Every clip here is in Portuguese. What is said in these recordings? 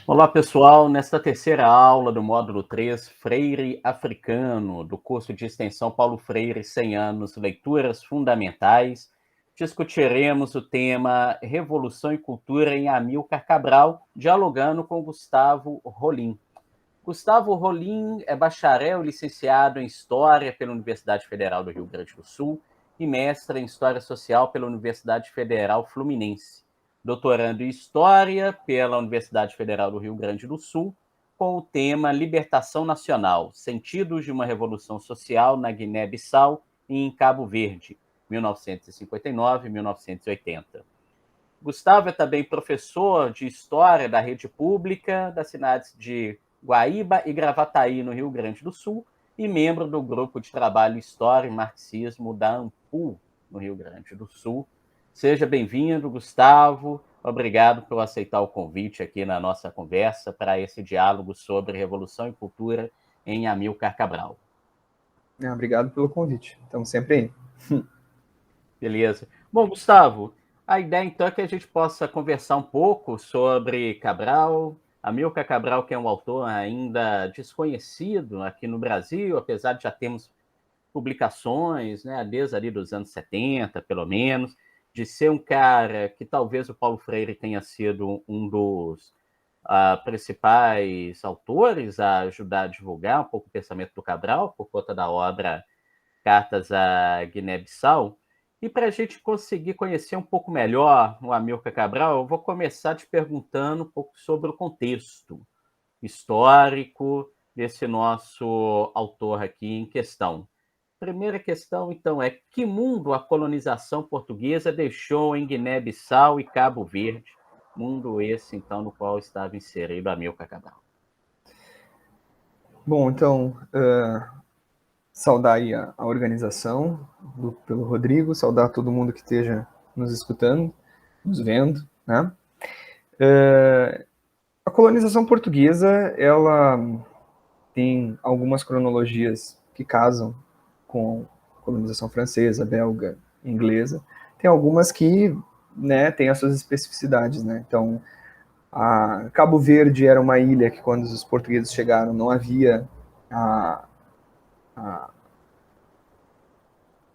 Olá, pessoal. Nesta terceira aula do módulo 3, Freire Africano, do curso de extensão Paulo Freire, 100 anos, leituras fundamentais, discutiremos o tema Revolução e Cultura em Amílcar Cabral, dialogando com Gustavo Rolim. Gustavo Rolim é bacharel e licenciado em História pela Universidade Federal do Rio Grande do Sul e mestre em História Social pela Universidade Federal Fluminense. Doutorando em História pela Universidade Federal do Rio Grande do Sul, com o tema Libertação Nacional, Sentidos de uma Revolução Social na Guiné-Bissau e em Cabo Verde, 1959-1980. Gustavo é também professor de História da Rede Pública das cidades de Guaíba e Gravataí, no Rio Grande do Sul, e membro do Grupo de Trabalho História e Marxismo da AMPU, no Rio Grande do Sul. Seja bem-vindo, Gustavo. Obrigado por aceitar o convite aqui na nossa conversa para esse diálogo sobre Revolução e Cultura em Amílcar Cabral. Obrigado pelo convite. Estamos sempre aí. Beleza. Bom, Gustavo, a ideia então é que a gente possa conversar um pouco sobre Cabral, Amílcar Cabral, que é um autor ainda desconhecido aqui no Brasil, apesar de já termos publicações, né, desde ali dos anos 70, pelo menos, de ser um cara que talvez o Paulo Freire tenha sido um dos principais autores a ajudar a divulgar um pouco o pensamento do Cabral, por conta da obra Cartas à Guiné-Bissau. E para a gente conseguir conhecer um pouco melhor o Amílcar Cabral, eu vou começar te perguntando um pouco sobre o contexto histórico desse nosso autor aqui em questão. Primeira questão, então, é que mundo a colonização portuguesa deixou em Guiné-Bissau e Cabo Verde? Mundo esse, então, no qual estava inserido Amílcar Cabral. Bom, então, saudar aí a organização pelo Rodrigo, saudar todo mundo que esteja nos escutando, nos vendo, né? A colonização portuguesa, ela tem algumas cronologias que casam com a colonização francesa, belga, inglesa. Tem algumas que, né, têm as suas especificidades, né? Então, Cabo Verde era uma ilha que, quando os portugueses chegaram, não havia a,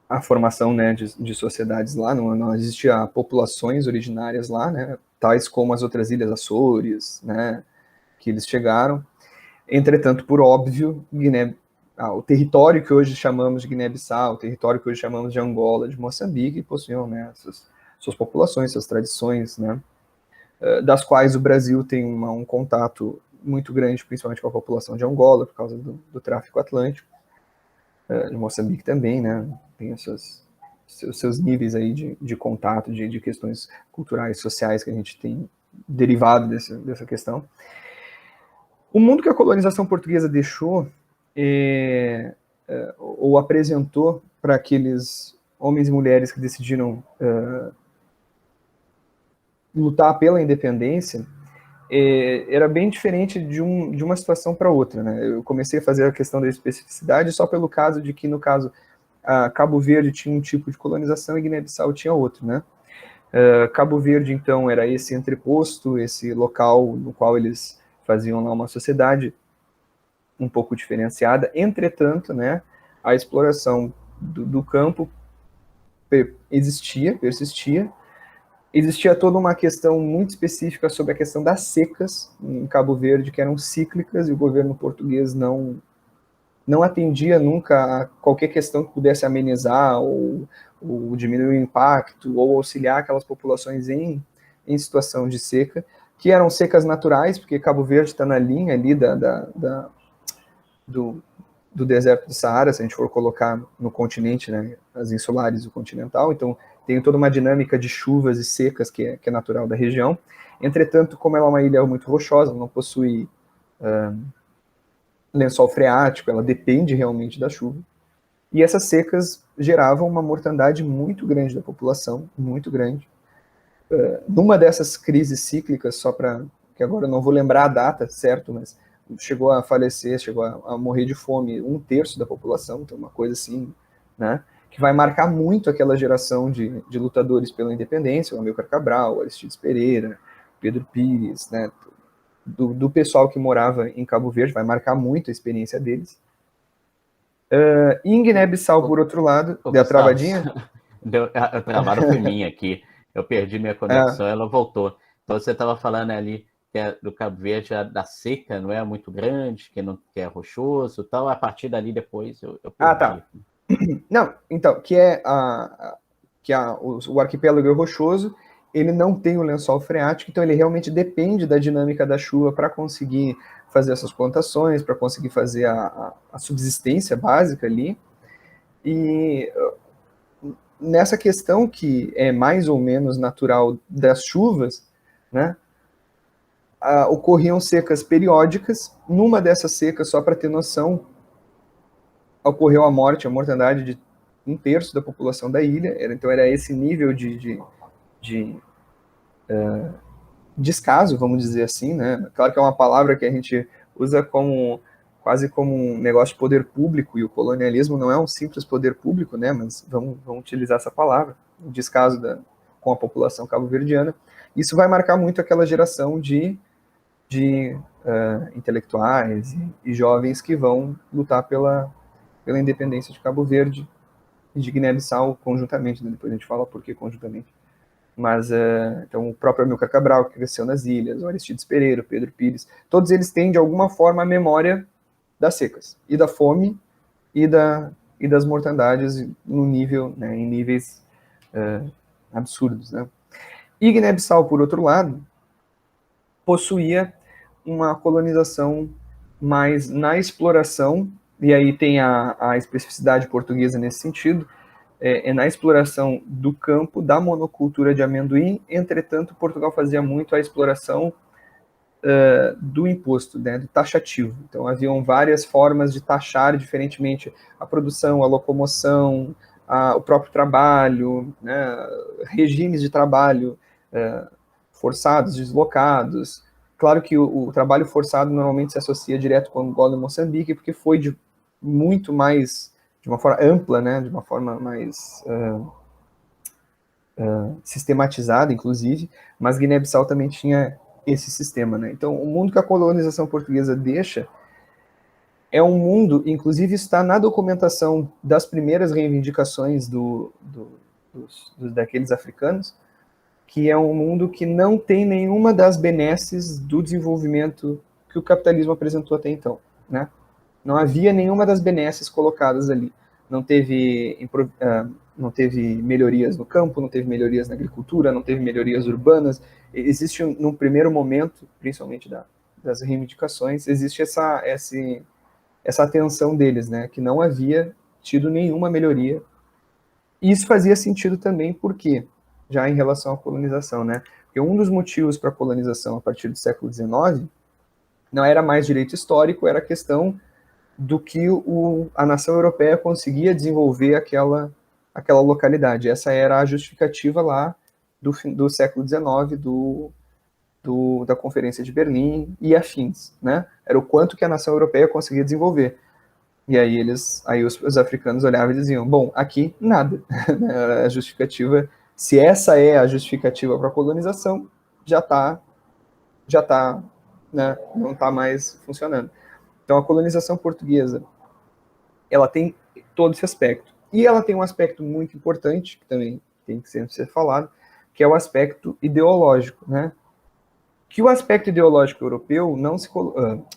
a formação, né, de sociedades lá, não existia populações originárias lá, né, tais como as outras ilhas Açores, né, que eles chegaram. Entretanto, por óbvio, o território que hoje chamamos de Guiné-Bissau, o território que hoje chamamos de Angola, de Moçambique, possuíam, né, suas populações, suas tradições, né, das quais o Brasil tem um contato muito grande, principalmente com a população de Angola, por causa do tráfico atlântico, de Moçambique também, né, tem seus níveis aí de contato, de questões culturais, sociais que a gente tem derivado dessa questão. O mundo que a colonização portuguesa deixou ou apresentou para aqueles homens e mulheres que decidiram lutar pela independência era bem diferente de uma situação para outra, né? Eu comecei a fazer a questão da especificidade só pelo caso de que, no caso, Cabo Verde tinha um tipo de colonização e Guiné-Bissau tinha outro, né? Cabo Verde, então, era esse entreposto, esse local no qual eles faziam lá uma sociedade um pouco diferenciada. Entretanto, né, a exploração do campo persistia. Existia toda uma questão muito específica sobre a questão das secas em Cabo Verde, que eram cíclicas, e o governo português não atendia nunca a qualquer questão que pudesse amenizar ou diminuir o impacto, ou auxiliar aquelas populações em situação de seca, que eram secas naturais, porque Cabo Verde está na linha ali do deserto do Saara, se a gente for colocar no continente, né, as insulares e o continental, então tem toda uma dinâmica de chuvas e secas que é natural da região. Entretanto, como ela é uma ilha muito rochosa, não possui lençol freático, ela depende realmente da chuva. E essas secas geravam uma mortandade muito grande da população, muito grande. Numa dessas crises cíclicas, só para que agora eu não vou lembrar a data, certo, mas chegou a falecer, chegou a morrer de fome 1/3 da população, então uma coisa assim, né, que vai marcar muito aquela geração de lutadores pela independência, o Amílcar Cabral, o Aristides Pereira, Pedro Pires, né, do pessoal que morava em Cabo Verde, vai marcar muito a experiência deles. Em Guiné-Bissau, por outro lado, deu a travadinha? A travada foi minha aqui. Eu perdi minha conexão, ela voltou. Então você estava falando ali que do Cabo Verde, da seca não é muito grande, que é rochoso e tal. A partir dali depois eu perdi. Tá. Não, então, o arquipélago é rochoso, ele não tem o lençol freático, então ele realmente depende da dinâmica da chuva para conseguir fazer essas plantações, para conseguir fazer a subsistência básica ali. E nessa questão que é mais ou menos natural das chuvas, né, ocorriam secas periódicas. Numa dessas secas, só para ter noção, ocorreu a mortandade de 1/3 da população da ilha. Então era esse nível de descaso, vamos dizer assim, né? Claro que é uma palavra que a gente usa quase como um negócio de poder público, e o colonialismo não é um simples poder público, né? Mas vamos utilizar essa palavra, o descaso com a população cabo-verdiana. Isso vai marcar muito aquela geração de intelectuais e jovens que vão lutar pela independência de Cabo Verde e de Guiné-Bissau conjuntamente, né? Depois a gente fala por que conjuntamente. Mas, então, o próprio Amilcar Cabral, que cresceu nas ilhas, o Aristides Pereira, o Pedro Pires, todos eles têm, de alguma forma, a memória das secas, e da fome, e das mortandades no nível, né, em níveis absurdos, né? E Guiné-Bissau, por outro lado, possuía uma colonização mais na exploração, e aí tem a especificidade portuguesa nesse sentido, na exploração do campo, da monocultura de amendoim. Entretanto, Portugal fazia muito a exploração do imposto, né, do taxativo. Então, haviam várias formas de taxar diferentemente a produção, a locomoção, o próprio trabalho, né, regimes de trabalho forçados, deslocados. Claro que o trabalho forçado normalmente se associa direto com Angola e Moçambique, porque foi de muito mais, de uma forma ampla, né, de uma forma mais sistematizada, inclusive, mas Guiné-Bissau também tinha esse sistema, né? Então, o mundo que a colonização portuguesa deixa é um mundo, inclusive está na documentação das primeiras reivindicações daqueles africanos, que é um mundo que não tem nenhuma das benesses do desenvolvimento que o capitalismo apresentou até então, né? Não havia nenhuma das benesses colocadas ali. Não teve melhorias no campo, não teve melhorias na agricultura, não teve melhorias urbanas. Existe, num primeiro momento, principalmente das reivindicações, existe essa atenção deles, né, que não havia tido nenhuma melhoria. E isso fazia sentido também, porque já em relação à colonização, né, porque um dos motivos para a colonização a partir do século XIX não era mais direito histórico, era a questão do que a nação europeia conseguia desenvolver aquela localidade. Essa era a justificativa lá do século XIX, da Conferência de Berlim e afins, né? Era o quanto que a nação europeia conseguia desenvolver. E aí os africanos olhavam e diziam, bom, aqui nada. A justificativa, se essa é a justificativa para a colonização, já está, né? Não está mais funcionando. Então, a colonização portuguesa, ela tem todo esse aspecto. E ela tem um aspecto muito importante, que também tem que sempre ser falado, que é o aspecto ideológico, né? Que o aspecto ideológico europeu,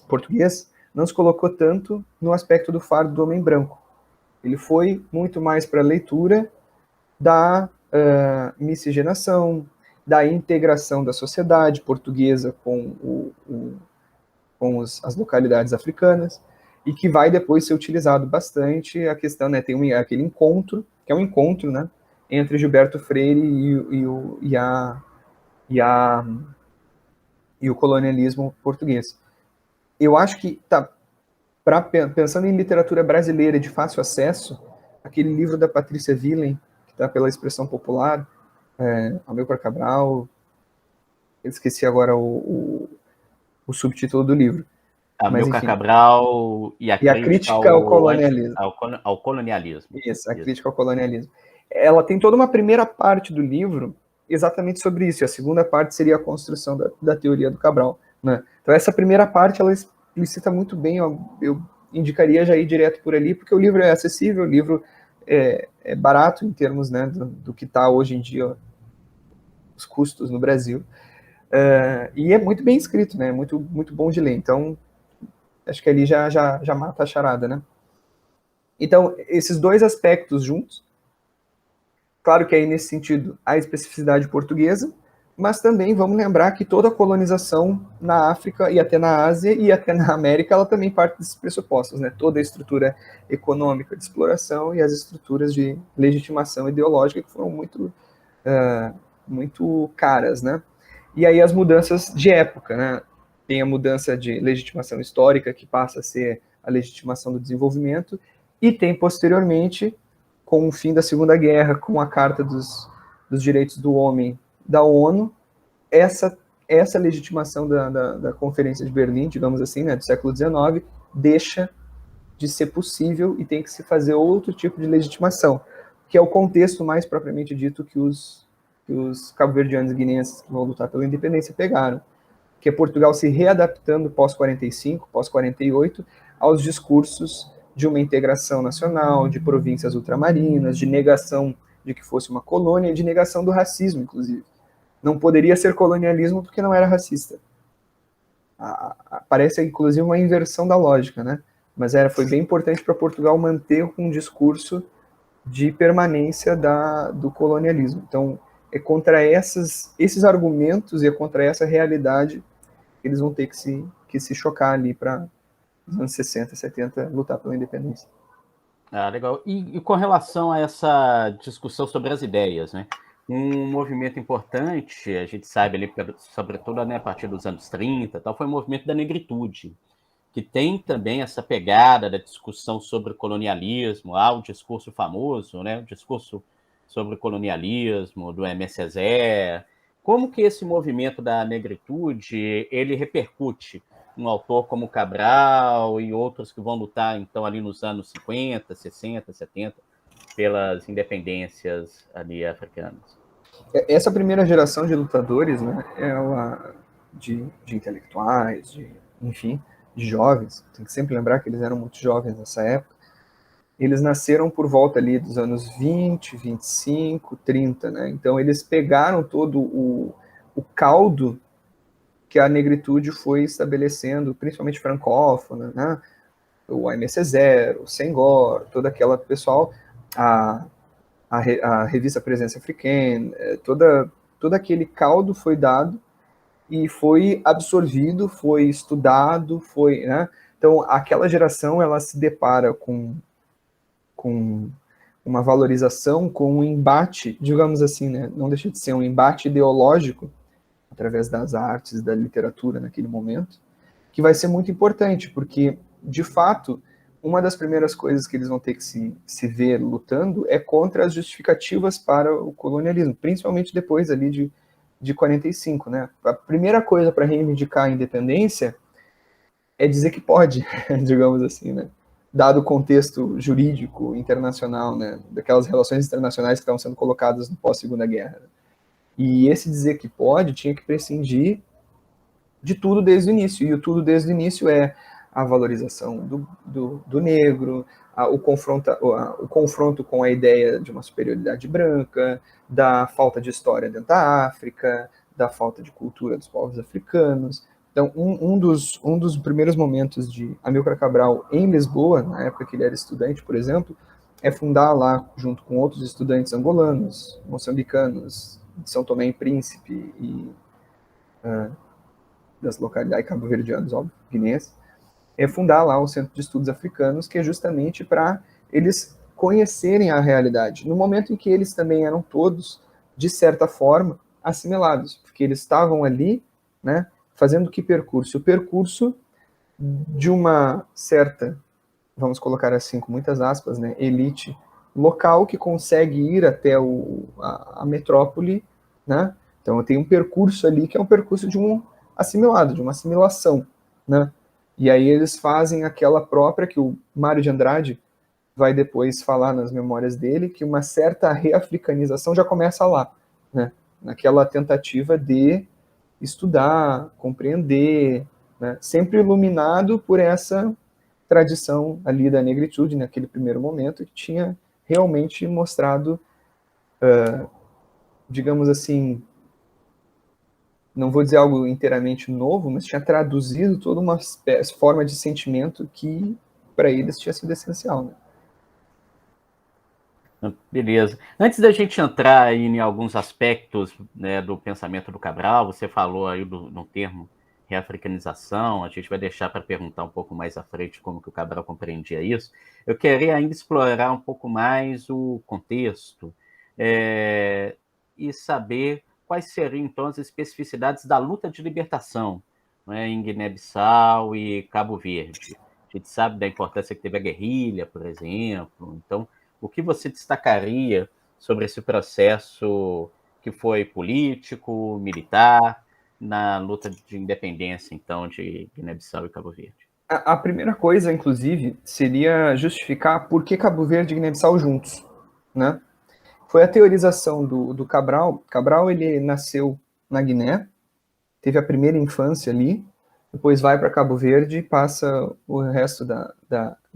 português, não se colocou tanto no aspecto do fardo do homem branco. Ele foi muito mais para a leitura da miscigenação, da integração da sociedade portuguesa com as localidades africanas, e que vai depois ser utilizado bastante a questão, né, tem aquele encontro, que é um encontro, né, entre Gilberto Freire e o colonialismo português. Eu acho que, pensando em literatura brasileira de fácil acesso, aquele livro da Patrícia Willen, que está pela expressão popular, Amilcar Cabral, eu esqueci agora o subtítulo do livro. Amilcar Cabral e a crítica ao colonialismo. Ao colonialismo. Isso, a crítica ao colonialismo. Ela tem toda uma primeira parte do livro exatamente sobre isso, e a segunda parte seria a construção da teoria do Cabral. né? Então essa primeira parte, ela explicita muito bem, eu indicaria já ir direto por ali, porque o livro é acessível, o livro é barato em termos, né, do que está hoje em dia os custos no Brasil, e é muito bem escrito, né, muito, muito bom de ler, então acho que ali já mata a charada, né? Então, esses dois aspectos juntos, claro que aí nesse sentido a especificidade portuguesa, mas também vamos lembrar que toda a colonização na África e até na Ásia e até na América, ela também parte desses pressupostos, né? Toda a estrutura econômica de exploração e as estruturas de legitimação ideológica que foram muito caras, né? E aí as mudanças de época, né? Tem a mudança de legitimação histórica, que passa a ser a legitimação do desenvolvimento, e tem posteriormente, com o fim da Segunda Guerra, com a Carta dos Direitos do Homem da ONU, essa legitimação da Conferência de Berlim, digamos assim, né, do século XIX, deixa de ser possível e tem que se fazer outro tipo de legitimação, que é o contexto mais propriamente dito que os cabo-verdianos e guineenses que vão lutar pela independência pegaram, que é Portugal se readaptando pós-45, pós-48, aos discursos de uma integração nacional, de províncias ultramarinas, de negação de que fosse uma colônia, de negação do racismo, inclusive. Não poderia ser colonialismo porque não era racista. Parece, inclusive, uma inversão da lógica, né? Mas foi bem importante para Portugal manter um discurso de permanência do colonialismo. Então, é contra esses argumentos e é contra essa realidade que eles vão ter que se chocar ali para os anos 60, 70, lutar pela independência. Ah, legal. E com relação a essa discussão sobre as ideias, né? Um movimento importante, a gente sabe ali, sobretudo, né, a partir dos anos 30, tal, foi o movimento da negritude, que tem também essa pegada da discussão sobre o colonialismo, o discurso famoso, né, o discurso sobre o colonialismo do Aimé Césaire. Como que esse movimento da negritude, ele repercute um autor como Cabral e outros que vão lutar, então, ali nos anos 50, 60, 70, pelas independências ali africanas? Essa primeira geração de lutadores, né, de intelectuais, enfim, de jovens, tem que sempre lembrar que eles eram muito jovens nessa época, eles nasceram por volta ali dos anos 20, 25, 30, né? Então eles pegaram todo o caldo que a negritude foi estabelecendo, principalmente francófona, né? O Aimé Césaire, o Senghor, todo aquele pessoal, a revista Presença Africana, todo aquele caldo foi dado e foi absorvido, foi estudado, né? Então aquela geração ela se depara com uma valorização, com um embate, digamos assim, né? Não deixa de ser um embate ideológico através das artes, da literatura naquele momento, que vai ser muito importante, porque, de fato, uma das primeiras coisas que eles vão ter que se ver lutando é contra as justificativas para o colonialismo, principalmente depois ali de 45, né? A primeira coisa para reivindicar a independência é dizer que pode, digamos assim, né? Dado o contexto jurídico internacional, né? Daquelas relações internacionais que estavam sendo colocadas no pós-Segunda Guerra. E esse dizer que pode tinha que prescindir de tudo desde o início. E o tudo desde o início é a valorização do negro, o confronto com a ideia de uma superioridade branca, da falta de história dentro da África, da falta de cultura dos povos africanos. Então, um dos primeiros momentos de Amílcar Cabral em Lisboa, na época que ele era estudante, por exemplo, é fundar lá, junto com outros estudantes angolanos, moçambicanos, de São Tomé e Príncipe e das localidades cabo-verdianas, óbvio, guineenses, é fundar lá o Centro de Estudos Africanos, que é justamente para eles conhecerem a realidade, no momento em que eles também eram todos, de certa forma, assimilados, porque eles estavam ali, né, fazendo que percurso? O percurso de uma certa, vamos colocar assim, com muitas aspas, né, elite local que consegue ir até a metrópole, né? Então tem um percurso ali que é um percurso de um assimilado, de uma assimilação, né? E aí eles fazem aquela própria que o Mário de Andrade vai depois falar nas memórias dele, que uma certa reafricanização já começa lá, né? Naquela tentativa de estudar, compreender, né? Sempre iluminado por essa tradição ali da negritude, naquele primeiro momento, que tinha realmente mostrado, digamos assim, não vou dizer algo inteiramente novo, mas tinha traduzido toda uma forma de sentimento que para eles tinha sido essencial, né? Beleza. Antes da gente entrar aí em alguns aspectos, né, do pensamento do Cabral, você falou aí do termo reafricanização, a gente vai deixar para perguntar um pouco mais à frente como que o Cabral compreendia isso. Eu queria ainda explorar um pouco mais o contexto, e saber quais seriam, então, as especificidades da luta de libertação, né, em Guiné-Bissau e Cabo Verde. A gente sabe da importância que teve a guerrilha, por exemplo. Então, o que você destacaria sobre esse processo que foi político, militar, na luta de independência, então, de Guiné-Bissau e Cabo Verde? A primeira coisa, inclusive, seria justificar por que Cabo Verde e Guiné-Bissau juntos, né? Foi a teorização do Cabral. Cabral, ele nasceu na Guiné, teve a primeira infância ali, depois vai para Cabo Verde, passa o resto da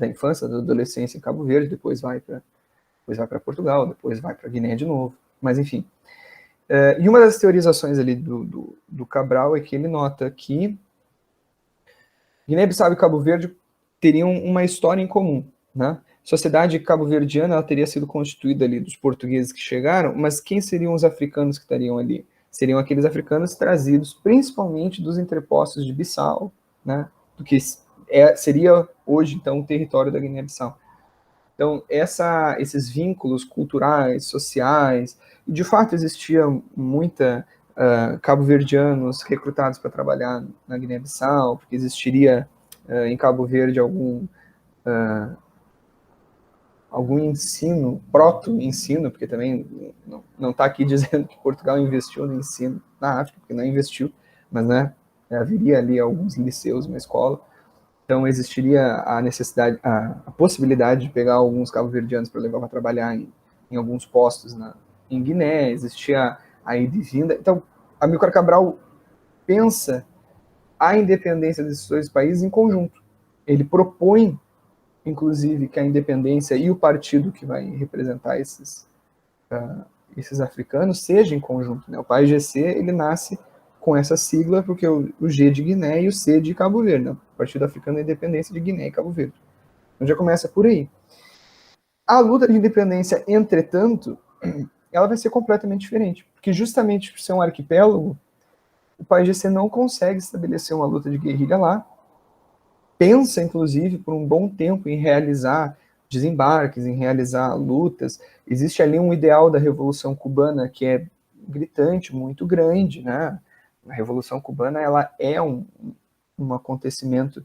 infância, da adolescência em Cabo Verde, depois vai para Portugal, depois vai para Guiné de novo, mas enfim. E uma das teorizações ali do Cabral é que ele nota que Guiné-Bissau e Cabo Verde teriam uma história em comum, né? A sociedade cabo-verdiana ela teria sido constituída ali dos portugueses que chegaram, mas quem seriam os africanos que estariam ali? Seriam aqueles africanos trazidos principalmente dos entrepostos de Bissau, né? Do que seria hoje então o território da Guiné-Bissau. Então esses vínculos culturais, sociais, e de fato existia muita cabo-verdianos recrutados para trabalhar na Guiné-Bissau, porque existiria em Cabo Verde algum ensino, proto-ensino, porque também não está aqui dizendo que Portugal investiu no ensino na África, porque não investiu, mas né, haveria ali alguns liceus, uma escola. Então existiria a necessidade, a possibilidade de pegar alguns cabo-verdianos para levar para trabalhar em alguns postos em Guiné, existia a ida e vinda. Então, Amílcar Cabral pensa a independência desses dois países em conjunto. Ele propõe, inclusive, que a independência e o partido que vai representar esses africanos seja em conjunto, né? O PAIGC, ele nasce com essa sigla porque o G de Guiné e o C de Cabo Verde, né? Partido Africano da Independência de Guiné e Cabo Verde. Então já começa por aí. A luta de independência, entretanto, ela vai ser completamente diferente, porque justamente por ser um arquipélago, o PAIGC não consegue estabelecer uma luta de guerrilha lá, pensa, inclusive, por um bom tempo em realizar desembarques, em realizar lutas. Existe ali um ideal da Revolução Cubana que é gritante, muito grande, né? A Revolução Cubana ela é um acontecimento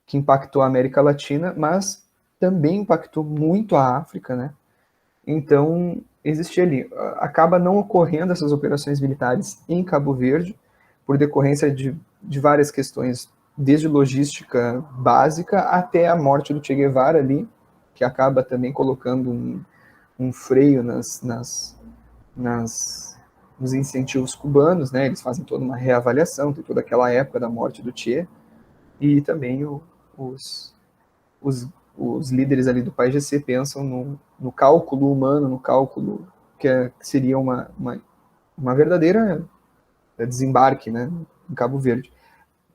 que impactou a América Latina, mas também impactou muito a África, né? Então, existe ali, acaba não ocorrendo essas operações militares em Cabo Verde, por decorrência de várias questões, desde logística básica até a morte do Che Guevara ali, que acaba também colocando um freio nos incentivos cubanos, né? Eles fazem toda uma reavaliação, tem toda aquela época da morte do Che, e também os líderes ali do PAIGC pensam no cálculo humano, no cálculo que seria uma verdadeira desembarque, né, em Cabo Verde.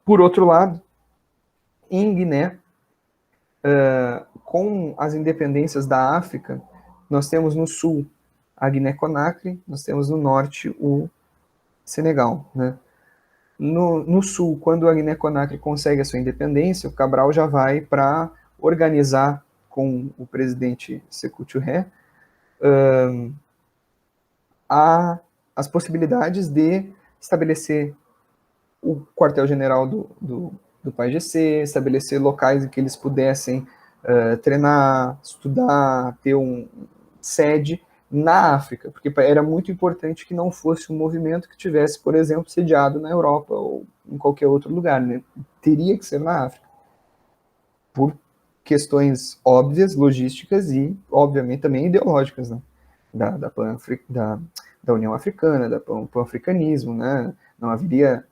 Por outro lado, em Guiné, com as independências da África, nós temos no sul a Guiné-Conakry, nós temos no norte o Senegal, né? No sul, quando a Guiné-Conakry consegue a sua independência, o Cabral já vai para organizar com o presidente Sékou Touré as possibilidades de estabelecer o quartel-general do PAIGC, estabelecer locais em que eles pudessem treinar, estudar, ter sede na África, porque era muito importante que não fosse um movimento que tivesse, por exemplo, sediado na Europa ou em qualquer outro lugar, né? Teria que ser na África, por questões óbvias, logísticas e, obviamente, também ideológicas, né? Da União Africana, do pan-africanismo, né? Não haveria...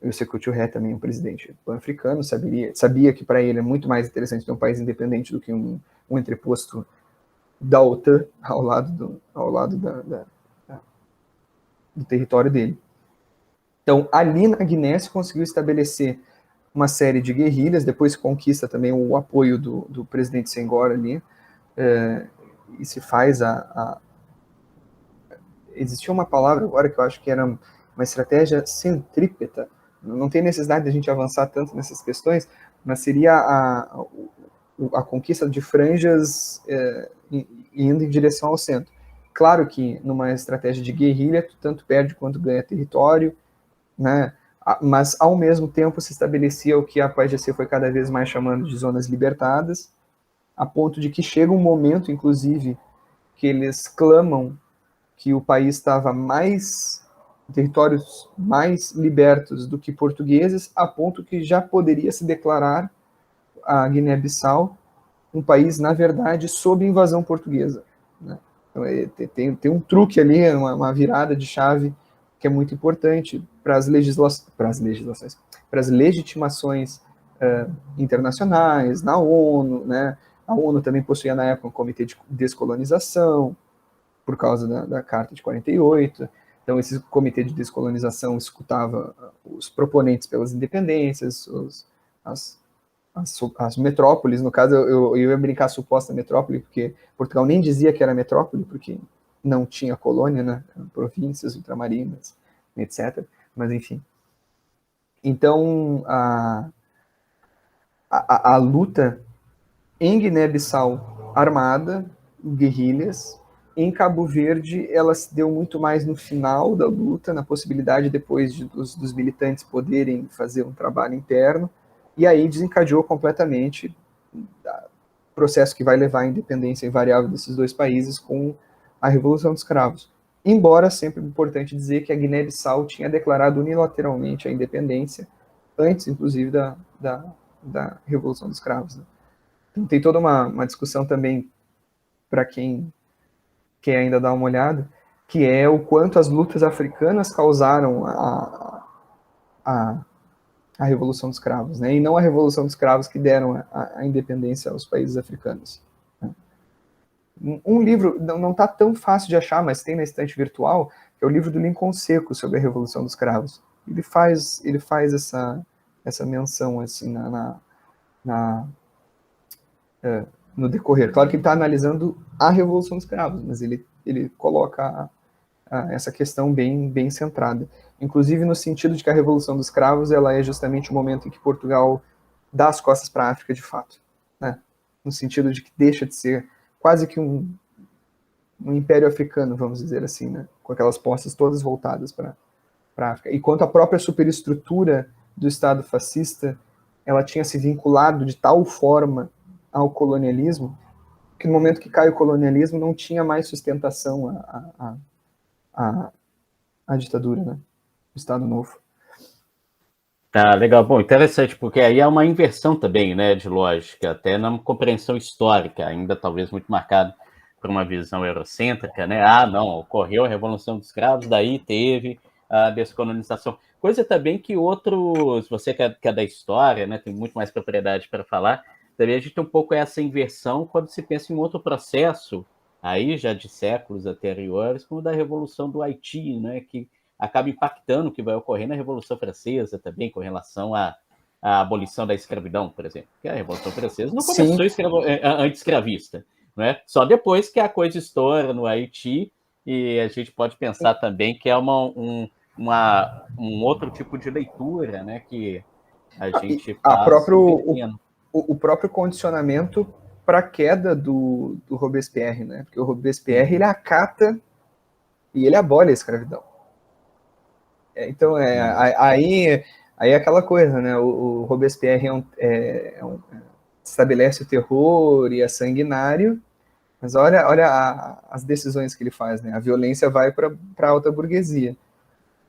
o Sékou Touré também, um presidente pan-africano, sabia que para ele é muito mais interessante ter um país independente do que um entreposto da OTAN ao lado do território dele. Então, ali na Guiné se conseguiu estabelecer uma série de guerrilhas, depois conquista também o apoio do presidente Senghor ali, e se faz existia uma palavra agora que eu acho que era uma estratégia centrípeta. Não tem necessidade de a gente avançar tanto nessas questões, mas seria a conquista de franjas indo em direção ao centro. Claro que numa estratégia de guerrilha, tu tanto perde quanto ganha território, né? Mas ao mesmo tempo se estabelecia o que a PAIGC foi cada vez mais chamando de zonas libertadas, a ponto de que chega um momento, inclusive, que eles clamam que o país estava territórios mais libertos do que portugueses, a ponto que já poderia se declarar a Guiné-Bissau um país, na verdade, sob invasão portuguesa, né? Então, tem um truque ali, uma virada de chave que é muito importante para as legislações, para as legitimações internacionais, na ONU, né? A ONU também possuía na época um comitê de descolonização, por causa da Carta de 48. Então, esse comitê de descolonização escutava os proponentes pelas independências, as metrópoles. No caso, eu ia brincar suposta metrópole, porque Portugal nem dizia que era metrópole, porque não tinha colônia, né? Províncias ultramarinas, etc. Mas, enfim. Então, a luta em Guiné-Bissau armada, guerrilhas. Em Cabo Verde, ela se deu muito mais no final da luta, na possibilidade depois dos militantes poderem fazer um trabalho interno, e aí desencadeou completamente o processo que vai levar à independência invariável desses dois países com a Revolução dos Cravos. Embora, sempre importante dizer que a Guiné-Bissau tinha declarado unilateralmente a independência, antes, inclusive, da Revolução dos Cravos, né? Então, tem toda uma discussão também, para quem quer ainda dar uma olhada, que é o quanto as lutas africanas causaram a Revolução dos Cravos, né? E não a Revolução dos Cravos que deram a independência aos países africanos. Um livro, não está tão fácil de achar, mas tem na estante virtual, que é o livro do Lincoln Seco sobre a Revolução dos Cravos. Ele faz essa menção assim, no decorrer. Claro que ele está analisando a Revolução dos Cravos, mas ele coloca essa questão bem centrada. Inclusive no sentido de que a Revolução dos Cravos ela é justamente o momento em que Portugal dá as costas para a África de fato, né? No sentido de que deixa de ser quase que um império africano, vamos dizer assim, né? Com aquelas posses todas voltadas para a África. E quanto à própria superestrutura do Estado fascista, ela tinha se vinculado de tal forma ao colonialismo, que no momento que cai o colonialismo não tinha mais sustentação a ditadura, né? O Estado Novo. Tá, legal. Bom, interessante, porque aí é uma inversão também, né, de lógica, até na compreensão histórica, ainda talvez muito marcada por uma visão eurocêntrica, né? Não, ocorreu a Revolução dos Cravos, daí teve a descolonização. Coisa também que outros, você que é da história, né, tem muito mais propriedade para falar, também a gente tem um pouco essa inversão quando se pensa em outro processo, aí já de séculos anteriores, como o da Revolução do Haiti, né, que acaba impactando o que vai ocorrer na Revolução Francesa também, com relação à abolição da escravidão, por exemplo. Porque a Revolução Francesa não começou anti-escravista, né? Só depois que a coisa estoura no Haiti, e a gente pode pensar também que é um outro tipo de leitura, né, que a gente faz o próprio condicionamento para a queda do Robespierre, né? Porque o Robespierre ele acata e ele abole a escravidão. Então, aí é aquela coisa, né? O Robespierre estabelece o terror e é sanguinário, mas olha as decisões que ele faz, né? A violência vai para a alta burguesia,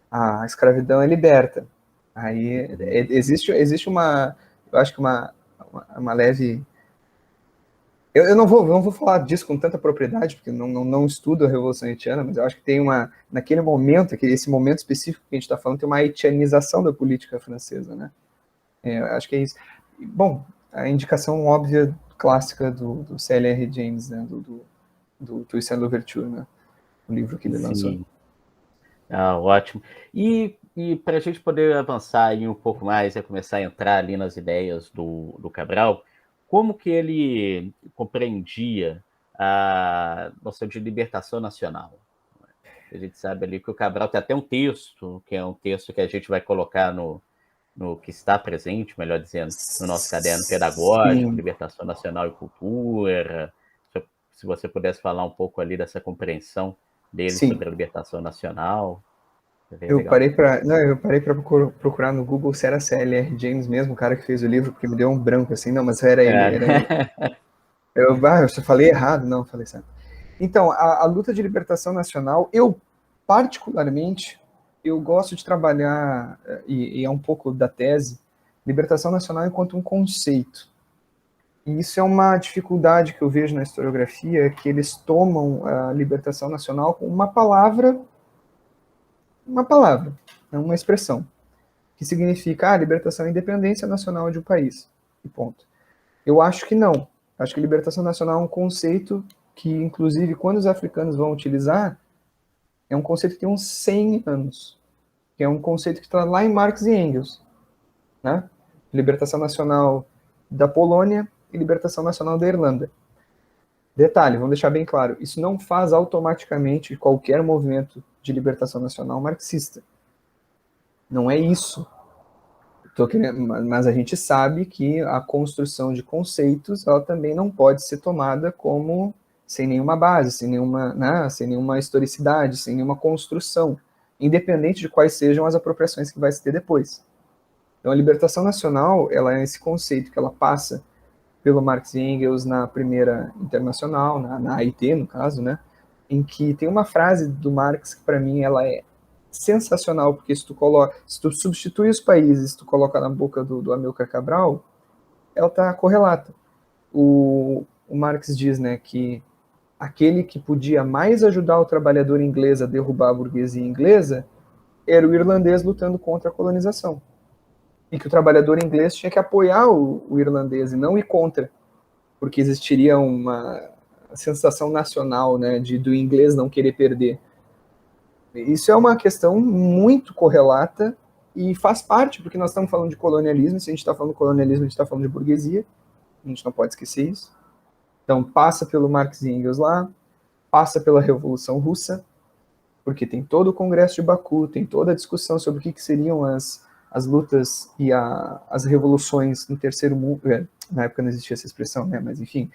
a escravidão é liberta. Aí existe uma, eu acho que uma leve Eu não vou falar disso com tanta propriedade, porque não estudo a Revolução Haitiana, mas eu acho que tem naquele momento, esse momento específico que a gente está falando, tem uma haitianização da política francesa, né? Acho que é isso. Bom, a indicação óbvia, clássica do C.L.R. James, né? Do Toussaint Louverture, né? O livro que ele lançou. Sim. Ótimo. E para a gente poder avançar aí um pouco mais e começar a entrar ali nas ideias do Cabral, como que ele compreendia a noção de libertação nacional? A gente sabe ali que o Cabral tem até um texto, que é um texto que a gente vai colocar no que está presente, melhor dizendo, no nosso caderno pedagógico, Sim. Libertação Nacional e Cultura. Se você pudesse falar um pouco ali dessa compreensão dele Sim. sobre a libertação nacional. Eu Legal. parei para procurar no Google se era C.L.R. James mesmo, o cara que fez o livro, porque me deu um branco assim, não, mas era ele, era ele. Eu só falei errado, não, falei certo. Então, a luta de libertação nacional, eu particularmente, eu gosto de trabalhar, e é um pouco da tese, libertação nacional enquanto um conceito. E isso é uma dificuldade que eu vejo na historiografia, que eles tomam a libertação nacional com uma palavra, uma expressão, que significa libertação e independência nacional de um país. E ponto. Eu acho que não. Acho que libertação nacional é um conceito que, inclusive, quando os africanos vão utilizar, é um conceito que tem uns 100 anos. Que é um conceito que está lá em Marx e Engels. Né? Libertação nacional da Polônia e libertação nacional da Irlanda. Detalhe, vamos deixar bem claro, isso não faz automaticamente qualquer movimento de libertação nacional marxista. Não é isso. Mas a gente sabe que a construção de conceitos ela também não pode ser tomada como sem nenhuma base, sem nenhuma historicidade, sem nenhuma construção, independente de quais sejam as apropriações que vai se ter depois. Então a libertação nacional ela é esse conceito que ela passa pelo Marx e Engels na primeira internacional, na AIT, no caso, né, em que tem uma frase do Marx que para mim ela é sensacional, porque se tu substitui os países, se tu coloca na boca do Amilcar Cabral, ela está correlata. O Marx diz, né, que aquele que podia mais ajudar o trabalhador inglês a derrubar a burguesia inglesa era o irlandês lutando contra a colonização. E que o trabalhador inglês tinha que apoiar o irlandês e não ir contra, porque existiria uma sensação nacional, né, do inglês não querer perder. Isso é uma questão muito correlata e faz parte, porque nós estamos falando de colonialismo, se a gente está falando de colonialismo, a gente está falando de burguesia, a gente não pode esquecer isso. Então, passa pelo Marx e Engels lá, passa pela Revolução Russa, porque tem todo o Congresso de Baku, tem toda a discussão sobre o que seriam as lutas e as revoluções no terceiro mundo, na época não existia essa expressão, né, mas enfim,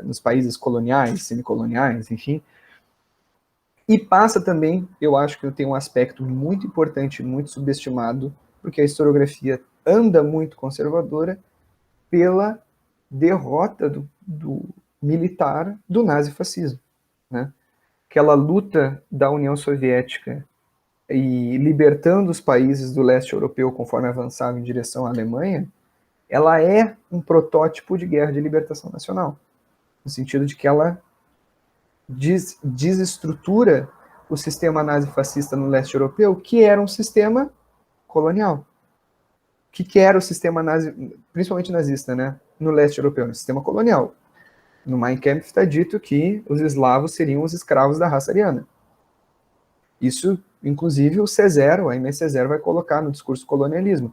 nos países coloniais, semicoloniais, enfim. E passa também, eu acho que tem um aspecto muito importante, muito subestimado, porque a historiografia anda muito conservadora, pela derrota do militar do nazifascismo, né? Aquela luta da União Soviética e libertando os países do leste europeu conforme avançava em direção à Alemanha, ela é um protótipo de guerra de libertação nacional, no sentido de que ela desestrutura o sistema nazifascista no leste europeu, que era um sistema colonial. O que era o sistema nazi, principalmente nazista, né? No leste europeu, um sistema colonial. No Mein Kampf está dito que os eslavos seriam os escravos da raça ariana. Isso, inclusive, o Césaire, o Aimé Césaire, vai colocar no discurso do colonialismo.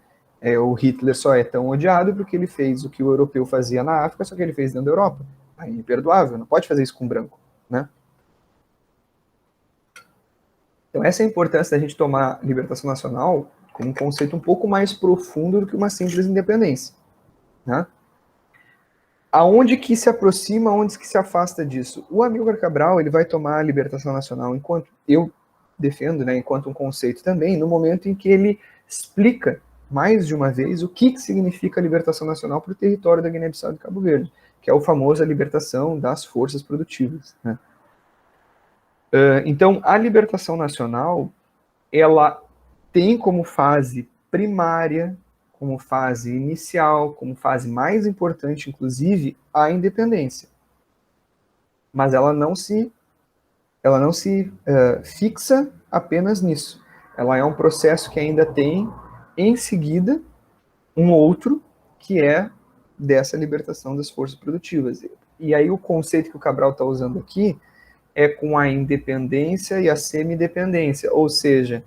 O Hitler só é tão odiado porque ele fez o que o europeu fazia na África, só que ele fez dentro da Europa. Aí é imperdoável, não pode fazer isso com branco, né? Então, essa é a importância da gente tomar libertação nacional como um conceito um pouco mais profundo do que uma simples independência, né? Aonde que se aproxima, aonde que se afasta disso? O Amílcar Cabral ele vai tomar a libertação nacional, enquanto eu defendo, né, enquanto um conceito também, no momento em que ele explica mais de uma vez o que significa a libertação nacional para o território da Guiné-Bissau e de Cabo Verde, que é o famoso a libertação das forças produtivas, né? Então, a libertação nacional, ela tem como fase primária, como fase inicial, como fase mais importante, inclusive, a independência. mas ela não se fixa apenas nisso. Ela é um processo que ainda tem, em seguida, um outro, que é dessa libertação das forças produtivas. E aí o conceito que o Cabral está usando aqui é com a independência e a semi-independência, ou seja,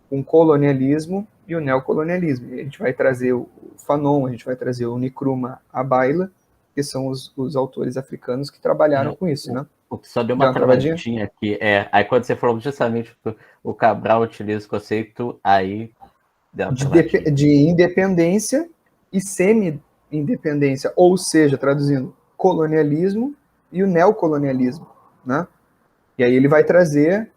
com o colonialismo e o neocolonialismo. A gente vai trazer o Fanon, a gente vai trazer o Nkrumah Abaila, que são os autores africanos que trabalharam com isso, né? O que só deu Deu uma uma travadinha? travadinha aqui. Aí quando você falou justamente que o Cabral utiliza o conceito, aí deu uma travadinha. De independência e semi-independência, ou seja, traduzindo, colonialismo e o neocolonialismo, né? E aí ele vai trazer,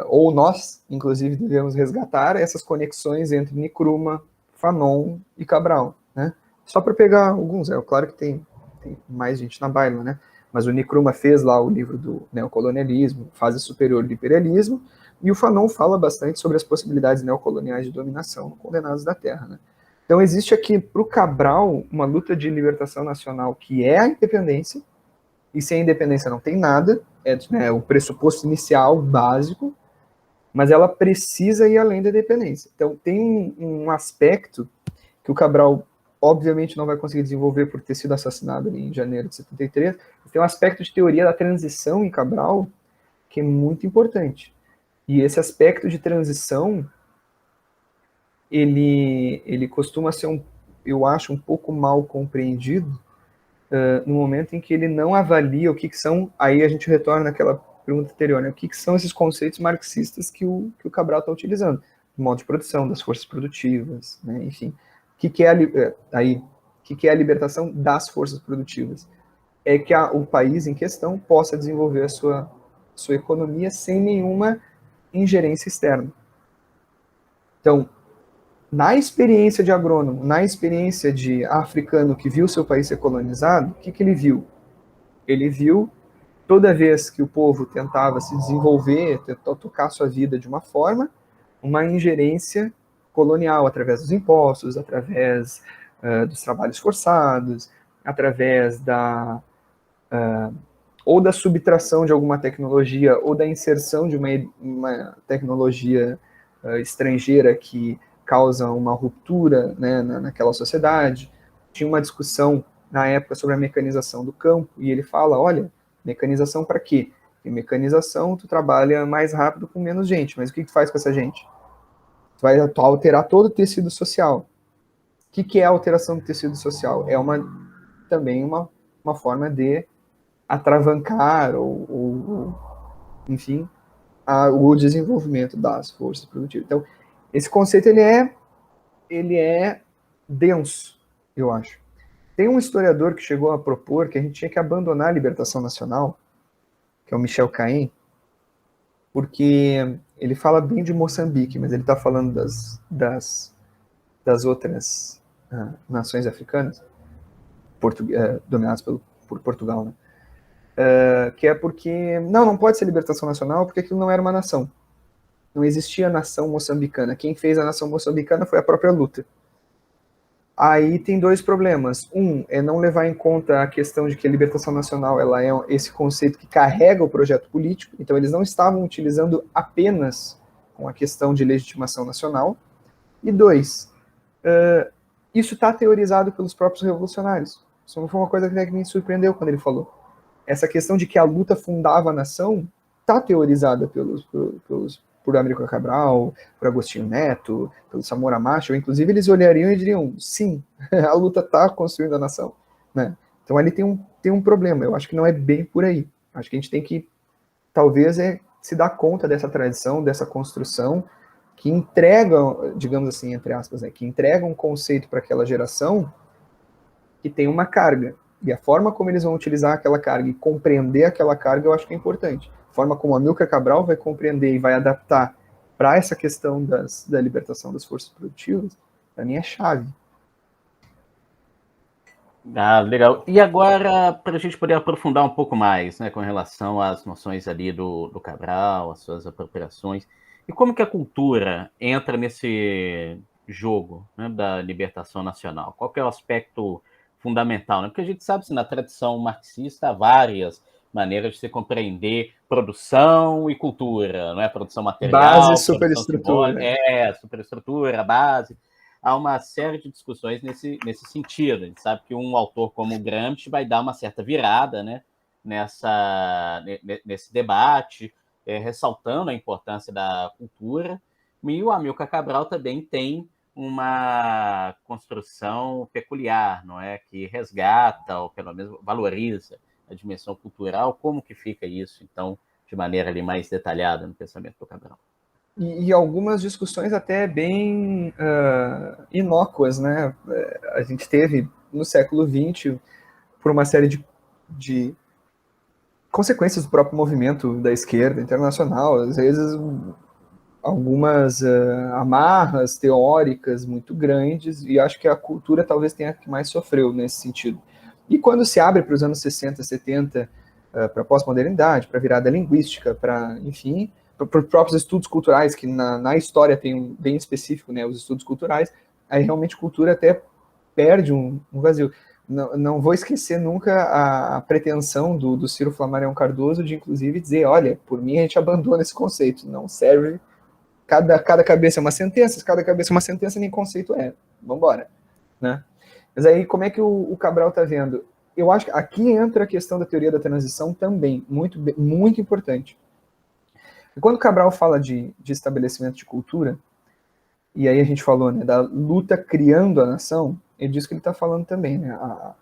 ou nós, inclusive, devemos resgatar essas conexões entre Nkrumah, Fanon e Cabral, né? Só para pegar alguns, claro que tem mais gente na baila, né? Mas o Nkrumah fez lá o livro do neocolonialismo, fase superior do imperialismo, e o Fanon fala bastante sobre as possibilidades neocoloniais de dominação no Condenados da Terra, né? Então existe aqui, para o Cabral, uma luta de libertação nacional que é a independência, e sem a independência não tem nada, é, né, o pressuposto inicial, básico, mas ela precisa ir além da independência. Então tem um aspecto que o Cabral obviamente não vai conseguir desenvolver por ter sido assassinado em janeiro de 73, tem um aspecto de teoria da transição em Cabral que é muito importante. E esse aspecto de transição, ele costuma ser, eu acho, um pouco mal compreendido no momento em que ele não avalia o que são, aí a gente retorna naquela pergunta anterior, né? O que são esses conceitos marxistas que o Cabral está utilizando? Do modo de produção, das forças produtivas, né? Enfim. O que é a libertação das forças produtivas? É que o país em questão possa desenvolver a sua economia sem nenhuma ingerência externa. Então, na experiência de agrônomo, na experiência de africano que viu seu país ser colonizado, o que ele viu? Ele viu, toda vez que o povo tentava se desenvolver, tentar tocar sua vida de uma forma, uma ingerência colonial, através dos impostos, através dos trabalhos forçados, através ou da subtração de alguma tecnologia, ou da inserção de uma tecnologia estrangeira que causa uma ruptura, né, naquela sociedade. Tinha uma discussão na época sobre a mecanização do campo, e ele fala, olha, mecanização para quê? Em mecanização, tu trabalha mais rápido com menos gente, mas o que tu faz com essa gente? Tu vai alterar todo o tecido social. O que é a alteração do tecido social? É também uma forma de atravancar enfim, o desenvolvimento das forças produtivas. Então, esse conceito ele é denso, eu acho. Tem um historiador que chegou a propor que a gente tinha que abandonar a libertação nacional, que é o Michel Caen, porque ele fala bem de Moçambique, mas ele está falando das outras nações africanas, dominadas por Portugal, né? Que é porque não pode ser libertação nacional, porque aquilo não era uma nação. Não existia nação moçambicana. Quem fez a nação moçambicana foi a própria luta. Aí tem dois problemas. Um é não levar em conta a questão de que a libertação nacional ela é esse conceito que carrega o projeto político, então eles não estavam utilizando apenas com a questão de legitimação nacional. E dois, isso está teorizado pelos próprios revolucionários. Isso foi uma coisa que me surpreendeu quando ele falou. Essa questão de que a luta fundava a nação está teorizada por Amílcar Cabral, por Agostinho Neto, pelo Samora Machel. Inclusive, eles olhariam e diriam, sim, a luta está construindo a nação. Né? Então, ali tem um problema. Eu acho que não é bem por aí. Acho que a gente tem que, talvez, se dar conta dessa tradição, dessa construção, que entrega, digamos assim, entre aspas, né, que entrega um conceito para aquela geração que tem uma carga. E a forma como eles vão utilizar aquela carga e compreender aquela carga, eu acho que é importante. A forma como a Amílcar Cabral vai compreender e vai adaptar para essa questão da libertação das forças produtivas, para mim é chave. Legal. E agora, para a gente poder aprofundar um pouco mais, né, com relação às noções ali do Cabral, as suas apropriações, e como que a cultura entra nesse jogo, né, da libertação nacional? Qual que é o aspecto fundamental? Né? Porque a gente sabe que na tradição marxista há várias maneira de se compreender produção e cultura, não é? Produção Base e material, produção superestrutura. simbólica, superestrutura, base. Há uma série de discussões nesse sentido. A gente sabe que um autor como Gramsci vai dar uma certa virada, né, nesse debate, ressaltando a importância da cultura. E o Amilcar Cabral também tem uma construção peculiar, não é? Que resgata, ou pelo menos valoriza a dimensão cultural. Como que fica isso, então, de maneira ali mais detalhada no pensamento do Cabral? E algumas discussões até bem inócuas, né? A gente teve no século XX, por uma série de consequências do próprio movimento da esquerda internacional, às vezes algumas amarras teóricas muito grandes, e acho que a cultura talvez tenha que mais sofreu nesse sentido. E quando se abre para os anos 60, 70, para a pós-modernidade, para a virada linguística, para, enfim, para os próprios estudos culturais, que na história tem um bem específico, né, os estudos culturais, aí realmente cultura até perde um vazio. Não vou esquecer nunca a pretensão do Ciro Flammarion Cardoso de, inclusive, dizer, olha, por mim a gente abandona esse conceito, não serve. Cada cabeça é uma sentença, cada cabeça é uma sentença, nem conceito é. Vamos embora. Né? Mas aí, como é que o Cabral está vendo? Eu acho que aqui entra a questão da teoria da transição também, muito importante. E quando o Cabral fala de estabelecimento de cultura, e aí a gente falou, né, da luta criando a nação, ele diz que ele está falando também, né, a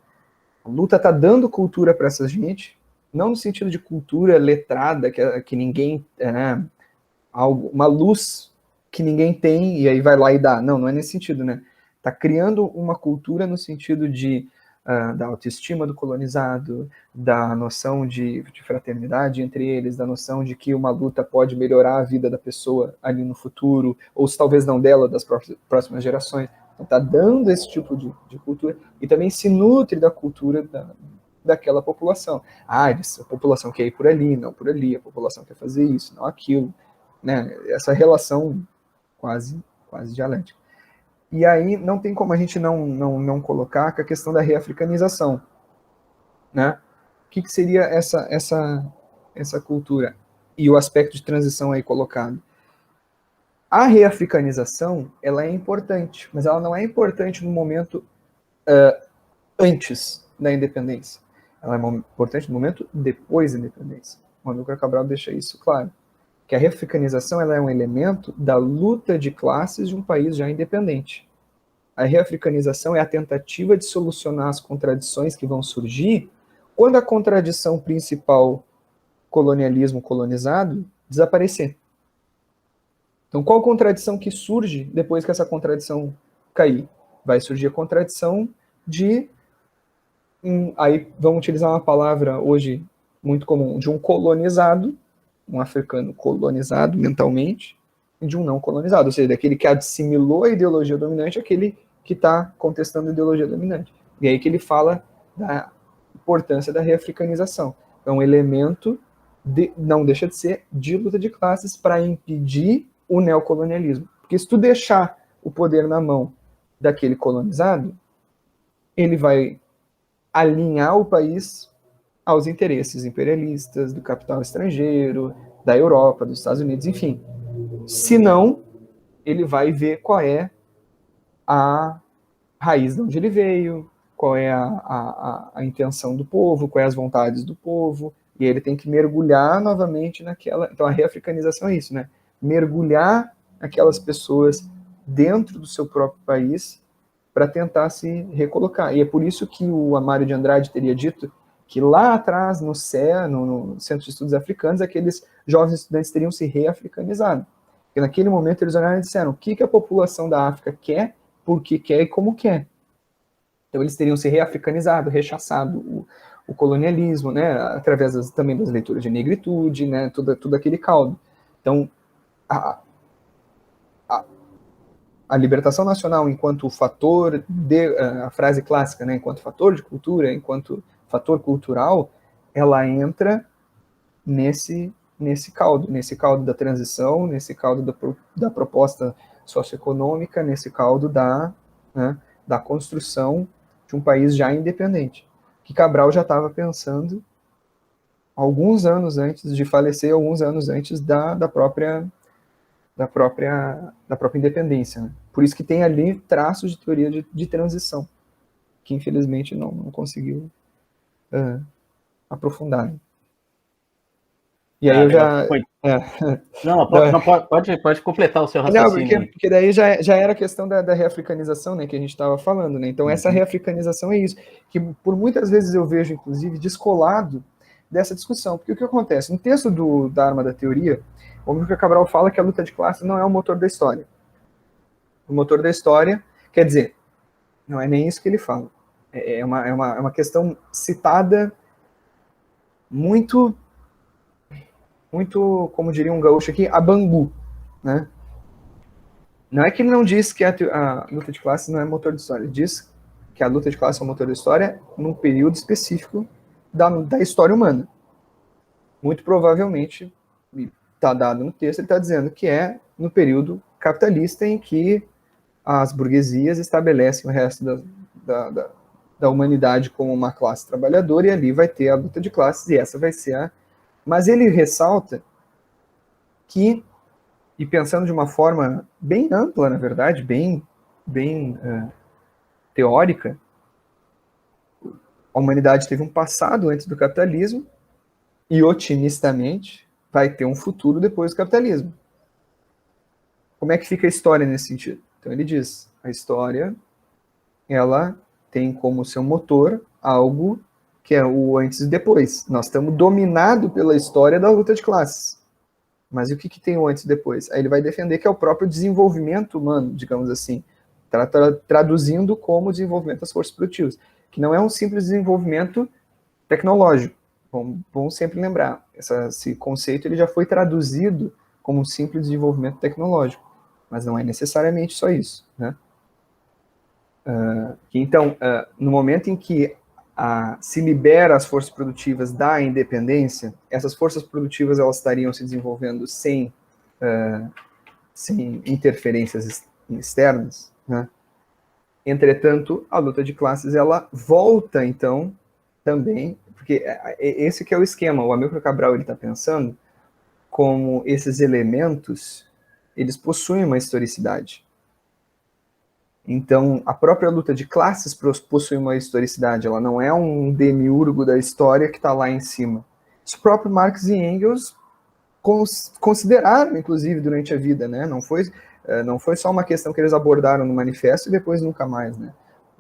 luta está dando cultura para essa gente, não no sentido de cultura letrada, que ninguém, uma luz que ninguém tem, e aí vai lá e dá. Não é nesse sentido, né? Está criando uma cultura no sentido da autoestima do colonizado, da noção de fraternidade entre eles, da noção de que uma luta pode melhorar a vida da pessoa ali no futuro, ou se talvez não dela, das próximas gerações. Então está dando esse tipo de cultura, e também se nutre da cultura daquela população. A população quer ir por ali, não por ali, a população quer fazer isso, não aquilo. Né? Essa relação quase dialética. E aí não tem como a gente não colocar a questão da reafricanização. Né? O que seria essa cultura? E o aspecto de transição aí colocado. A reafricanização, ela é importante, mas ela não é importante no momento antes da independência. Ela é importante no momento depois da independência. O Amilcar Cabral deixa isso claro. Que a reafricanização ela é um elemento da luta de classes de um país já independente. A reafricanização é a tentativa de solucionar as contradições que vão surgir quando a contradição principal, colonialismo colonizado, desaparecer. Então, qual contradição que surge depois que essa contradição cair? Vai surgir a contradição aí vamos utilizar uma palavra hoje muito comum, de um colonizado, um africano colonizado mentalmente, e de um não colonizado, ou seja, daquele que assimilou a ideologia dominante, aquele que está contestando a ideologia dominante. E aí que ele fala da importância da reafricanização. É um elemento, não deixa de ser, de luta de classes para impedir o neocolonialismo. Porque se tu deixar o poder na mão daquele colonizado, ele vai alinhar o país aos interesses imperialistas, do capital estrangeiro, da Europa, dos Estados Unidos, enfim. Se não, ele vai ver qual é a raiz de onde ele veio, qual é a intenção do povo, quais as vontades do povo, e ele tem que mergulhar novamente naquela... Então a reafricanização é isso, né? Mergulhar aquelas pessoas dentro do seu próprio país para tentar se recolocar. E é por isso que o Amário de Andrade teria dito que lá atrás, no CEA, no Centro de Estudos Africanos, aqueles jovens estudantes teriam se reafricanizado. Porque naquele momento eles olharam e disseram o que a população da África quer, por que quer e como quer. Então eles teriam se reafricanizado, rechaçado o colonialismo, né, através também das leituras de negritude, né, tudo aquele caldo. Então, a libertação nacional enquanto fator a frase clássica, né, enquanto fator de cultura, enquanto fator cultural, ela entra nesse caldo da transição, nesse caldo da proposta socioeconômica, nesse caldo da construção de um país já independente, que Cabral já estava pensando alguns anos antes de falecer, alguns anos antes da própria independência, né? Por isso que tem ali traços de teoria de transição, que infelizmente não conseguiu aprofundar. Né? E aí eu legal. já... Não, pode completar o seu Não, raciocínio. porque daí já era a questão da reafricanização, né, que a gente estava falando, né? Então essa reafricanização é isso, que por muitas vezes eu vejo, inclusive, descolado dessa discussão. Porque o que acontece? No texto da Arma da Teoria, o Amílcar Cabral fala que a luta de classe não é o motor da história. O motor da história, quer dizer, não é nem isso que ele fala. É uma questão citada muito, como diria um gaúcho aqui, a Bangu, né? Não é que ele não diz que a luta de classe não é motor de história, ele diz que a luta de classe é o motor da história num período específico da história humana. Muito provavelmente, está dado no texto, ele está dizendo que é no período capitalista em que as burguesias estabelecem o resto da humanidade como uma classe trabalhadora, e ali vai ter a luta de classes, e essa vai ser a... Mas ele ressalta que, e pensando de uma forma bem ampla, na verdade, bem teórica, a humanidade teve um passado antes do capitalismo e, otimistamente, vai ter um futuro depois do capitalismo. Como é que fica a história nesse sentido? Então ele diz, a história, ela tem como seu motor algo que é o antes e depois. Nós estamos dominados pela história da luta de classes. Mas e o que tem o antes e depois? Aí ele vai defender que é o próprio desenvolvimento humano, digamos assim, traduzindo como desenvolvimento das forças produtivas, que não é um simples desenvolvimento tecnológico. Vamos sempre lembrar, esse conceito ele já foi traduzido como um simples desenvolvimento tecnológico, mas não é necessariamente só isso, né? Então, no momento em que se libera as forças produtivas da independência, essas forças produtivas elas estariam se desenvolvendo sem interferências externas, né? Entretanto, a luta de classes ela volta então também, porque esse que é o esquema. O Amílcar Cabral ele está pensando como esses elementos eles possuem uma historicidade. Então, a própria luta de classes possui uma historicidade, ela não é um demiurgo da história que está lá em cima. Os próprios Marx e Engels consideraram, inclusive, durante a vida, né? Não foi só uma questão que eles abordaram no manifesto e depois nunca mais, né?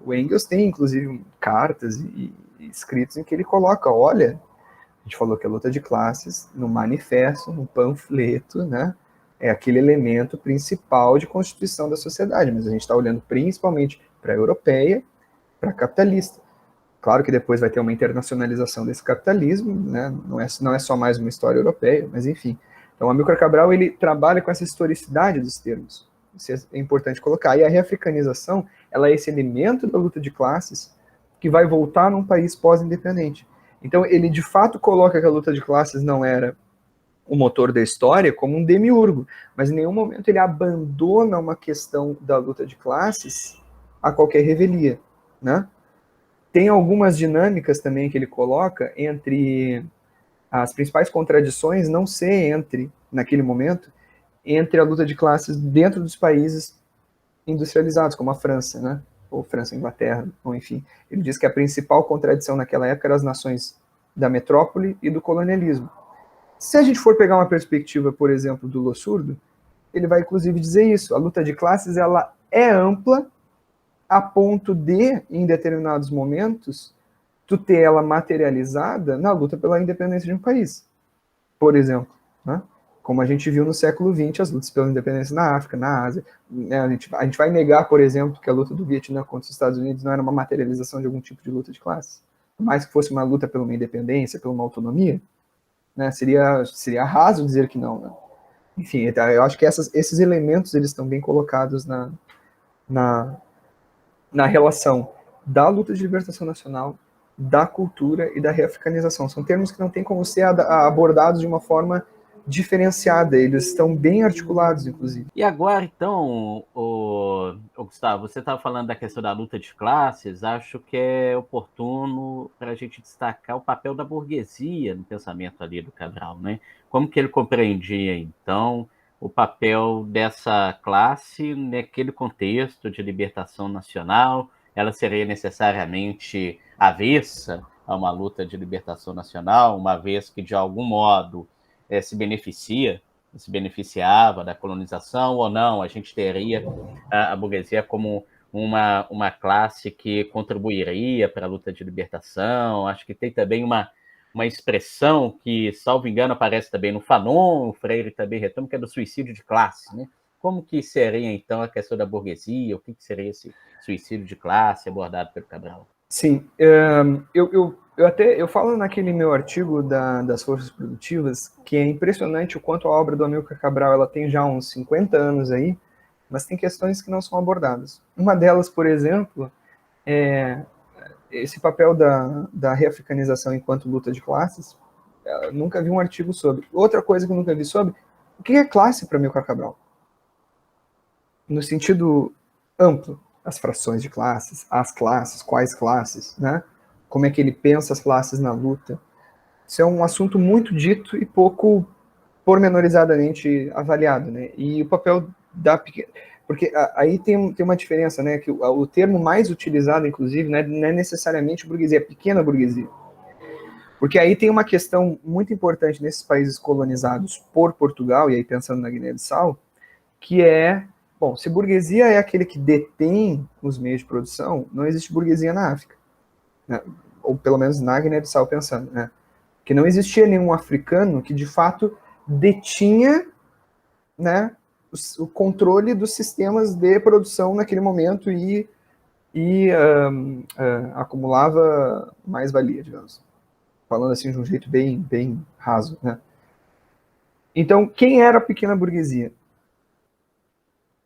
O Engels tem, inclusive, cartas e escritos em que ele coloca, olha, a gente falou que a luta de classes, no manifesto, no panfleto, né? É aquele elemento principal de constituição da sociedade, mas a gente está olhando principalmente para a europeia, para a capitalista. Claro que depois vai ter uma internacionalização desse capitalismo, né? Não é só mais uma história europeia, mas enfim. Então, o Amílcar Cabral ele trabalha com essa historicidade dos termos. Isso é importante colocar. E a reafricanização, ela é esse elemento da luta de classes que vai voltar num país pós-independente. Então, ele de fato coloca que a luta de classes não era o motor da história como um demiurgo, mas em nenhum momento ele abandona uma questão da luta de classes a qualquer revelia, né? Tem algumas dinâmicas também que ele coloca entre as principais contradições não ser naquele momento, entre a luta de classes dentro dos países industrializados, como a França, né? Ou França, Inglaterra, ou enfim. Ele diz que a principal contradição naquela época eram as nações da metrópole e do colonialismo. Se a gente for pegar uma perspectiva, por exemplo, do Lossurdo, ele vai inclusive dizer isso. A luta de classes ela é ampla a ponto de, em determinados momentos, tu ter ela materializada na luta pela independência de um país. Por exemplo, né? Como a gente viu no século XX, as lutas pela independência na África, na Ásia. Né? A gente vai negar, por exemplo, que a luta do Vietnã contra os Estados Unidos não era uma materialização de algum tipo de luta de classe? Por mais que fosse uma luta pela uma independência, pela uma autonomia, né? Seria raso dizer que não. Né? Enfim, eu acho que esses elementos eles estão bem colocados na relação da luta de libertação nacional, da cultura e da reafricanização. São termos que não têm como ser abordados de uma forma diferenciada, eles estão bem articulados, inclusive. E agora, então, o Gustavo, você estava falando da questão da luta de classes, acho que é oportuno para a gente destacar o papel da burguesia no pensamento ali do Cabral, né? Como que ele compreendia, então, o papel dessa classe naquele contexto de libertação nacional? Ela seria necessariamente avessa a uma luta de libertação nacional, uma vez que, de algum modo, se beneficiava da colonização ou não? A gente teria a burguesia como uma classe que contribuiria para a luta de libertação. Acho que tem também uma expressão que, salvo engano, aparece também no Fanon, o Freire também retoma, que é do suicídio de classe, né? Como que seria, então, a questão da burguesia? O que seria esse suicídio de classe abordado pelo Cabral? Sim, eu falo naquele meu artigo das forças produtivas que é impressionante o quanto a obra do Amilcar Cabral ela tem já uns 50 anos aí, mas tem questões que não são abordadas. Uma delas, por exemplo, é esse papel da reafricanização enquanto luta de classes. Eu nunca vi um artigo sobre. Outra coisa que eu nunca vi sobre, o que é classe para Amilcar Cabral? No sentido amplo, as frações de classes, as classes, quais classes, né? Como é que ele pensa as classes na luta. Isso é um assunto muito dito e pouco pormenorizadamente avaliado, né? E o papel da pequena... Porque aí tem uma diferença, né? Que o termo mais utilizado, inclusive, né, não é necessariamente burguesia, é pequena burguesia. Porque aí tem uma questão muito importante nesses países colonizados por Portugal, e aí pensando na Guiné-Bissau, que é, bom, se burguesia é aquele que detém os meios de produção, não existe burguesia na África. Né? Ou pelo menos na Guiné-Bissau pensando, né? Que não existia nenhum africano que de fato detinha, né, o controle dos sistemas de produção naquele momento e acumulava mais-valia, digamos. Falando assim de um jeito bem raso, né? Então, quem era a pequena burguesia?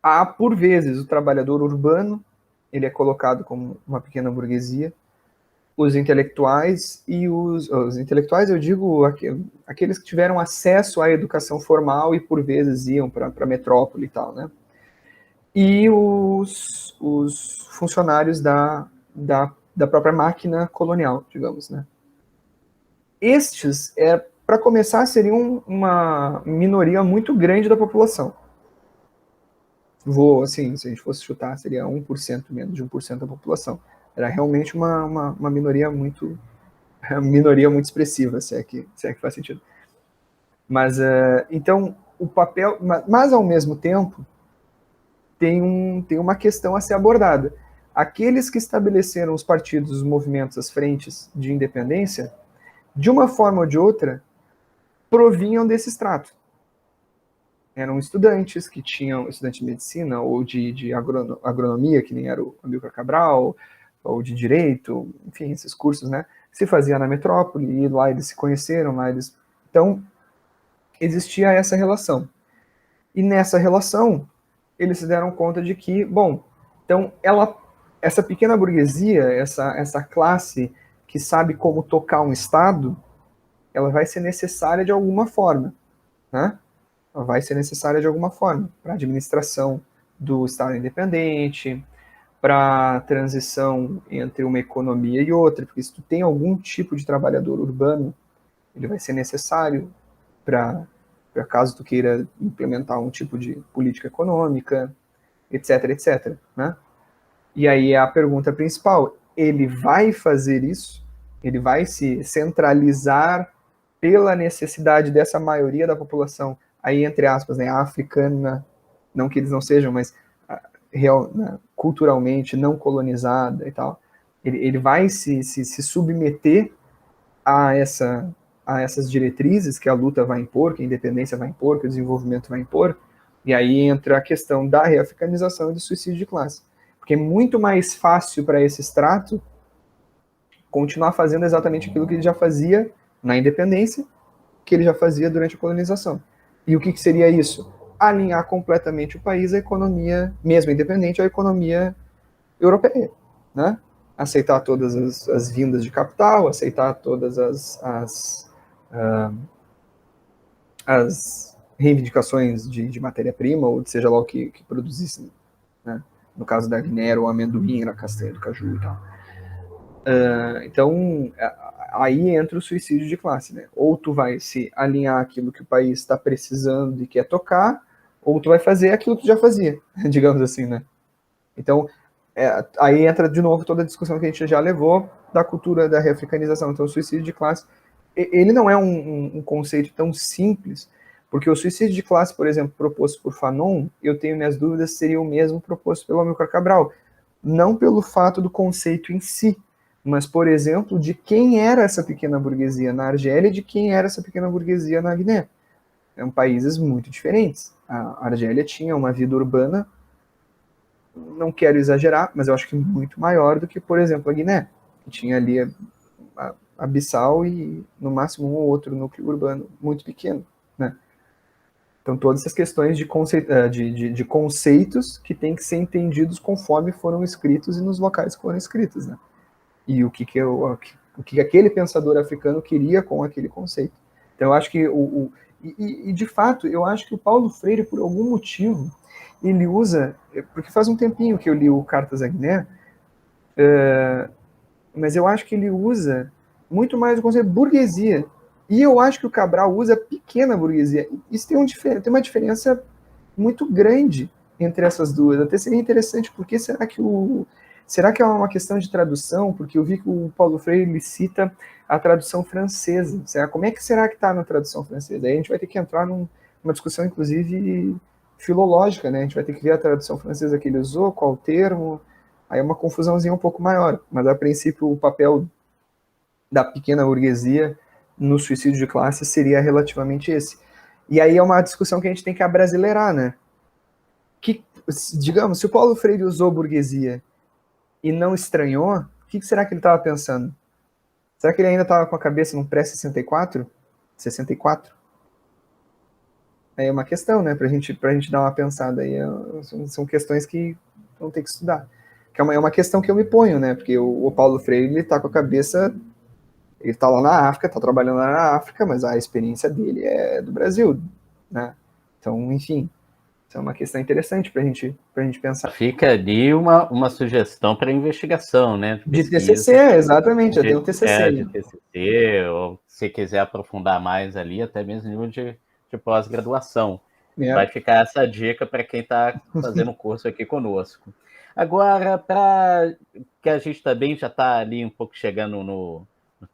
Há, por vezes, o trabalhador urbano, ele é colocado como uma pequena burguesia. Os intelectuais os intelectuais, eu digo, aqueles que tiveram acesso à educação formal e, por vezes, iam para a metrópole e tal, né? E os funcionários da própria máquina colonial, digamos, né? Estes, para começar, seriam uma minoria muito grande da população. Assim, se a gente fosse chutar, seria 1%, menos de 1% da população. Era realmente uma minoria muito expressiva, se é que faz sentido. Mas, então, o papel... Mas, ao mesmo tempo, tem uma questão a ser abordada. Aqueles que estabeleceram os partidos, os movimentos, as frentes de independência, de uma forma ou de outra, provinham desse extrato. Eram estudantes que tinham estudante de medicina ou de agronomia, que nem era o Amilcar Cabral, ou de direito, enfim, esses cursos, né? Se fazia na metrópole, e lá eles se conheceram, lá eles... Então, existia essa relação. E nessa relação, eles se deram conta de que, bom, então essa pequena burguesia, essa classe que sabe como tocar um Estado, ela vai ser necessária de alguma forma, né? Ela vai ser necessária de alguma forma para a administração do Estado independente, para a transição entre uma economia e outra, porque se tu tem algum tipo de trabalhador urbano, ele vai ser necessário para caso tu queira implementar um tipo de política econômica, etc, etc, né? E aí é a pergunta principal, ele vai fazer isso? Ele vai se centralizar pela necessidade dessa maioria da população, aí entre aspas, né, africana, não que eles não sejam, mas real, né, culturalmente não colonizada e tal, ele vai se submeter a essas diretrizes que a luta vai impor, que a independência vai impor, que o desenvolvimento vai impor, e aí entra a questão da reafricanização e do suicídio de classe. Porque é muito mais fácil para esse extrato continuar fazendo exatamente aquilo que ele já fazia na independência, que ele já fazia durante a colonização. E o que seria isso? Alinhar completamente o país à economia, mesmo independente, à economia europeia, né? Aceitar todas as vindas de capital, aceitar todas as reivindicações de matéria-prima, ou seja lá o que produzisse, né? No caso da Guiné, era o amendoim, era a castanha do caju e tal. Então, aí entra o suicídio de classe, né? Ou tu vai se alinhar àquilo que o país está precisando e quer tocar, ou tu vai fazer aquilo que tu já fazia, digamos assim, né? Então, aí entra de novo toda a discussão que a gente já levou da cultura da reafricanização. Então, o suicídio de classe, ele não é um conceito tão simples, porque o suicídio de classe, por exemplo, proposto por Fanon, eu tenho minhas dúvidas se seria o mesmo proposto pelo Amilcar Cabral. Não pelo fato do conceito em si, mas, por exemplo, de quem era essa pequena burguesia na Argélia e de quem era essa pequena burguesia na Guiné. São países muito diferentes. A Argélia tinha uma vida urbana, não quero exagerar, mas eu acho que muito maior do que, por exemplo, a Guiné, que tinha ali a Bissau e, no máximo, um ou outro núcleo urbano muito pequeno, né? Então, todas essas questões de conceitos que têm que ser entendidos conforme foram escritos e nos locais que foram escritos, né? E o que aquele pensador africano queria com aquele conceito. Então, eu acho que de fato, eu acho que o Paulo Freire, por algum motivo, ele usa, porque faz um tempinho que eu li o Cartas à Guiné, mas eu acho que ele usa muito mais o conceito de burguesia. E eu acho que o Cabral usa pequena burguesia. Isso tem uma diferença muito grande entre essas duas. Até seria interessante, porque será que é uma questão de tradução? Porque eu vi que o Paulo Freire ele cita a tradução francesa. Como é que será que está na tradução francesa? Aí a gente vai ter que entrar numa discussão, inclusive, filológica, né? A gente vai ter que ver a tradução francesa que ele usou, qual termo. Aí é uma confusãozinha um pouco maior. Mas, a princípio, o papel da pequena burguesia no suicídio de classe seria relativamente esse. E aí é uma discussão que a gente tem que abrasileirar, né? Digamos, se o Paulo Freire usou burguesia e não estranhou, o que será que ele estava pensando? Será que ele ainda estava com a cabeça no pré-64? 64? Aí é uma questão, né, pra gente dar uma pensada aí. São questões que vão ter que estudar. Que é uma questão que eu me ponho, né, porque o Paulo Freire, ele tá com a cabeça, ele tá lá na África, tá trabalhando lá na África, mas a experiência dele é do Brasil, né? Então, enfim, isso é uma questão interessante pra gente pensar. Fica ali uma sugestão para investigação, né? De TCC, exatamente, já tem o TCC. De TCC, ou se quiser aprofundar mais ali, até mesmo nível de pós-graduação. Vai ficar essa dica para quem está fazendo o curso aqui conosco. Agora, para que a gente também já está ali um pouco chegando no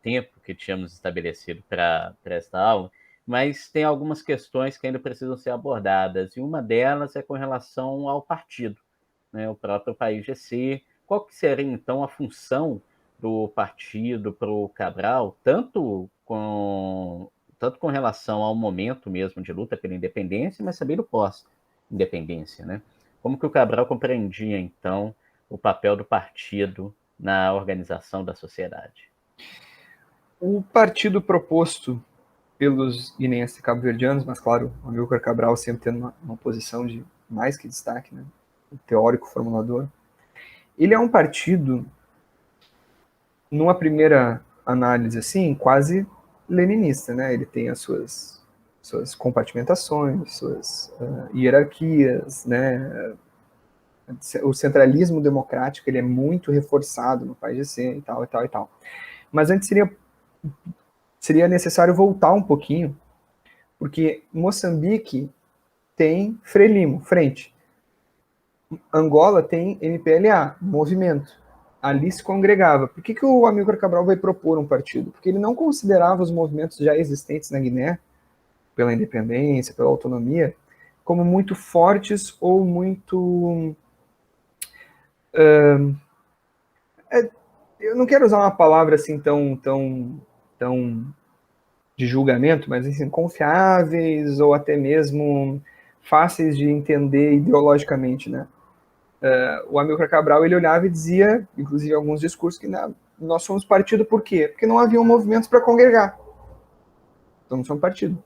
tempo que tínhamos estabelecido para esta aula, mas tem algumas questões que ainda precisam ser abordadas, e uma delas é com relação ao partido, né, o próprio país GC. Qual que seria, então, a função do partido para o Cabral, tanto com relação ao momento mesmo de luta pela independência, mas também do pós-independência, né? Como que o Cabral compreendia, então, o papel do partido na organização da sociedade? O partido proposto pelos guineenses e cabo-verdianos, mas claro, o Amilcar Cabral sempre tendo uma posição de mais que destaque, né? Um teórico formulador. Ele é um partido, numa primeira análise assim, quase leninista, né? Ele tem as suas compartimentações, suas hierarquias, né? O centralismo democrático ele é muito reforçado no país GC e tal, e tal, e tal. Mas antes seria necessário voltar um pouquinho, porque Moçambique tem Frelimo, frente. Angola tem MPLA, movimento. Ali se congregava. Por que o Amílcar Cabral vai propor um partido? Porque ele não considerava os movimentos já existentes na Guiné, pela independência, pela autonomia, como muito fortes ou muito... eu não quero usar uma palavra assim tão de julgamento, mas assim, confiáveis ou até mesmo fáceis de entender ideologicamente, né? O Amílcar Cabral, ele olhava e dizia, inclusive em alguns discursos, que nós somos partido por quê? Porque não haviam movimentos para congregar. Então não somos partido.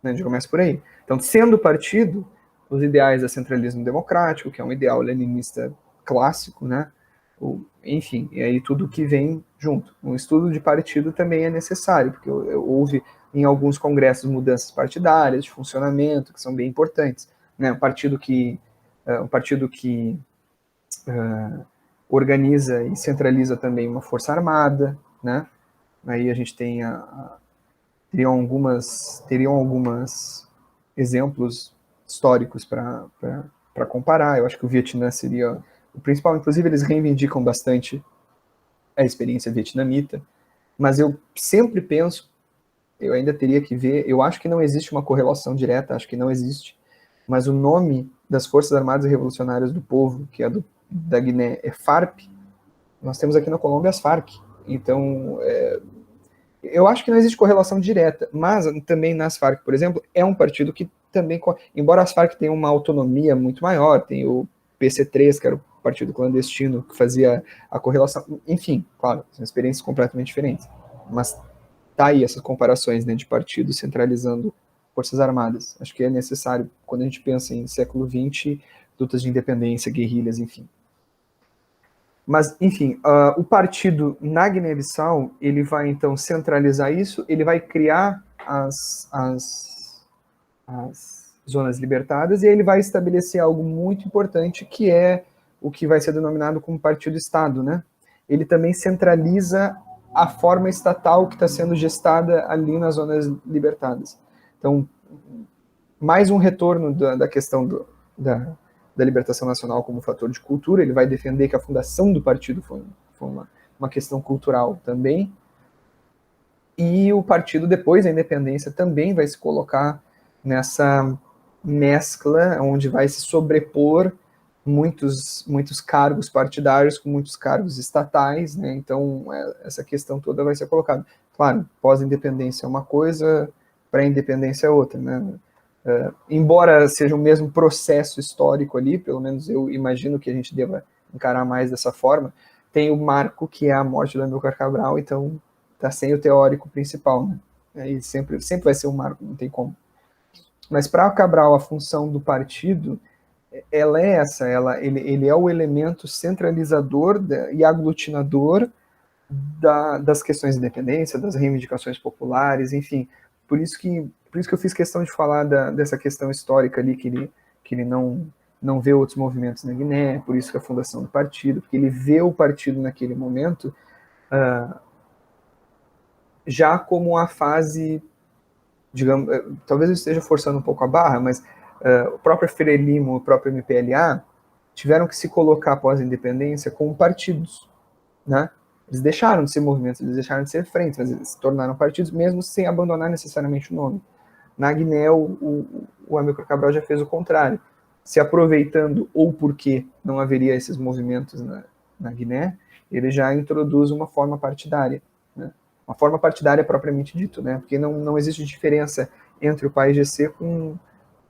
Né? A gente começa por aí. Então, sendo partido, os ideais do centralismo democrático, que é um ideal leninista clássico, né? Enfim, e aí tudo que vem junto. Um estudo de partido também é necessário, porque houve em alguns congressos mudanças partidárias, de funcionamento, que são bem importantes. Né? Um partido que organiza e centraliza também uma força armada, né? Aí a gente tem teriam algumas exemplos históricos para comparar. Eu acho que o Vietnã seria o principal. Inclusive, eles reivindicam bastante a experiência vietnamita, mas eu sempre penso, eu ainda teria que ver, eu acho que não existe uma correlação direta, acho que não existe, mas o nome das Forças Armadas Revolucionárias do Povo, que é da Guiné, é FARP. Nós temos aqui na Colômbia as FARC. Então, eu acho que não existe correlação direta, mas também nas FARC, por exemplo, é um partido que também, embora as FARC tenham uma autonomia muito maior, tem o PC3, que era o partido clandestino, que fazia a correlação, enfim, claro, são experiências completamente diferentes, mas tá aí essas comparações, né, de partidos centralizando forças armadas. Acho que é necessário, quando a gente pensa em século XX, lutas de independência, guerrilhas, enfim. Mas, enfim, o partido na Guiné-Bissau, ele vai, então, centralizar isso, ele vai criar as zonas libertadas e ele vai estabelecer algo muito importante, que é o que vai ser denominado como partido-estado, né? Ele também centraliza a forma estatal que está sendo gestada ali nas zonas libertadas. Então, mais um retorno da questão da libertação nacional como fator de cultura. Ele vai defender que a fundação do partido foi uma questão cultural também. E o partido, depois da independência, também vai se colocar nessa mescla, onde vai se sobrepor muitos cargos partidários com muitos cargos estatais, né? Então, essa questão toda vai ser colocada. Claro, pós-independência é uma coisa, pré-independência é outra, né? Embora seja o mesmo processo histórico ali, pelo menos eu imagino que a gente deva encarar mais dessa forma, tem o marco que é a morte do Amílcar Cabral, então tá sem o teórico principal, né? Aí sempre vai ser um marco, não tem como. Mas para Cabral, a função do partido, ela é essa, ele é o elemento centralizador e aglutinador das questões de independência, das reivindicações populares, enfim. Por isso que eu fiz questão de falar dessa questão histórica ali, que ele não vê outros movimentos na Guiné, por isso que a fundação do partido, porque ele vê o partido naquele momento já como a fase, digamos, talvez eu esteja forçando um pouco a barra, mas o próprio Frelimo, o próprio MPLA, tiveram que se colocar após a independência como partidos, né? Eles deixaram de ser movimentos, eles deixaram de ser frentes, mas eles se tornaram partidos, mesmo sem abandonar necessariamente o nome. Na Guiné, o Amílcar Cabral já fez o contrário. Se aproveitando, ou porque não haveria esses movimentos na Guiné, ele já introduz uma forma partidária. Né? Uma forma partidária propriamente dito, né? Porque não existe diferença entre o PAIGC com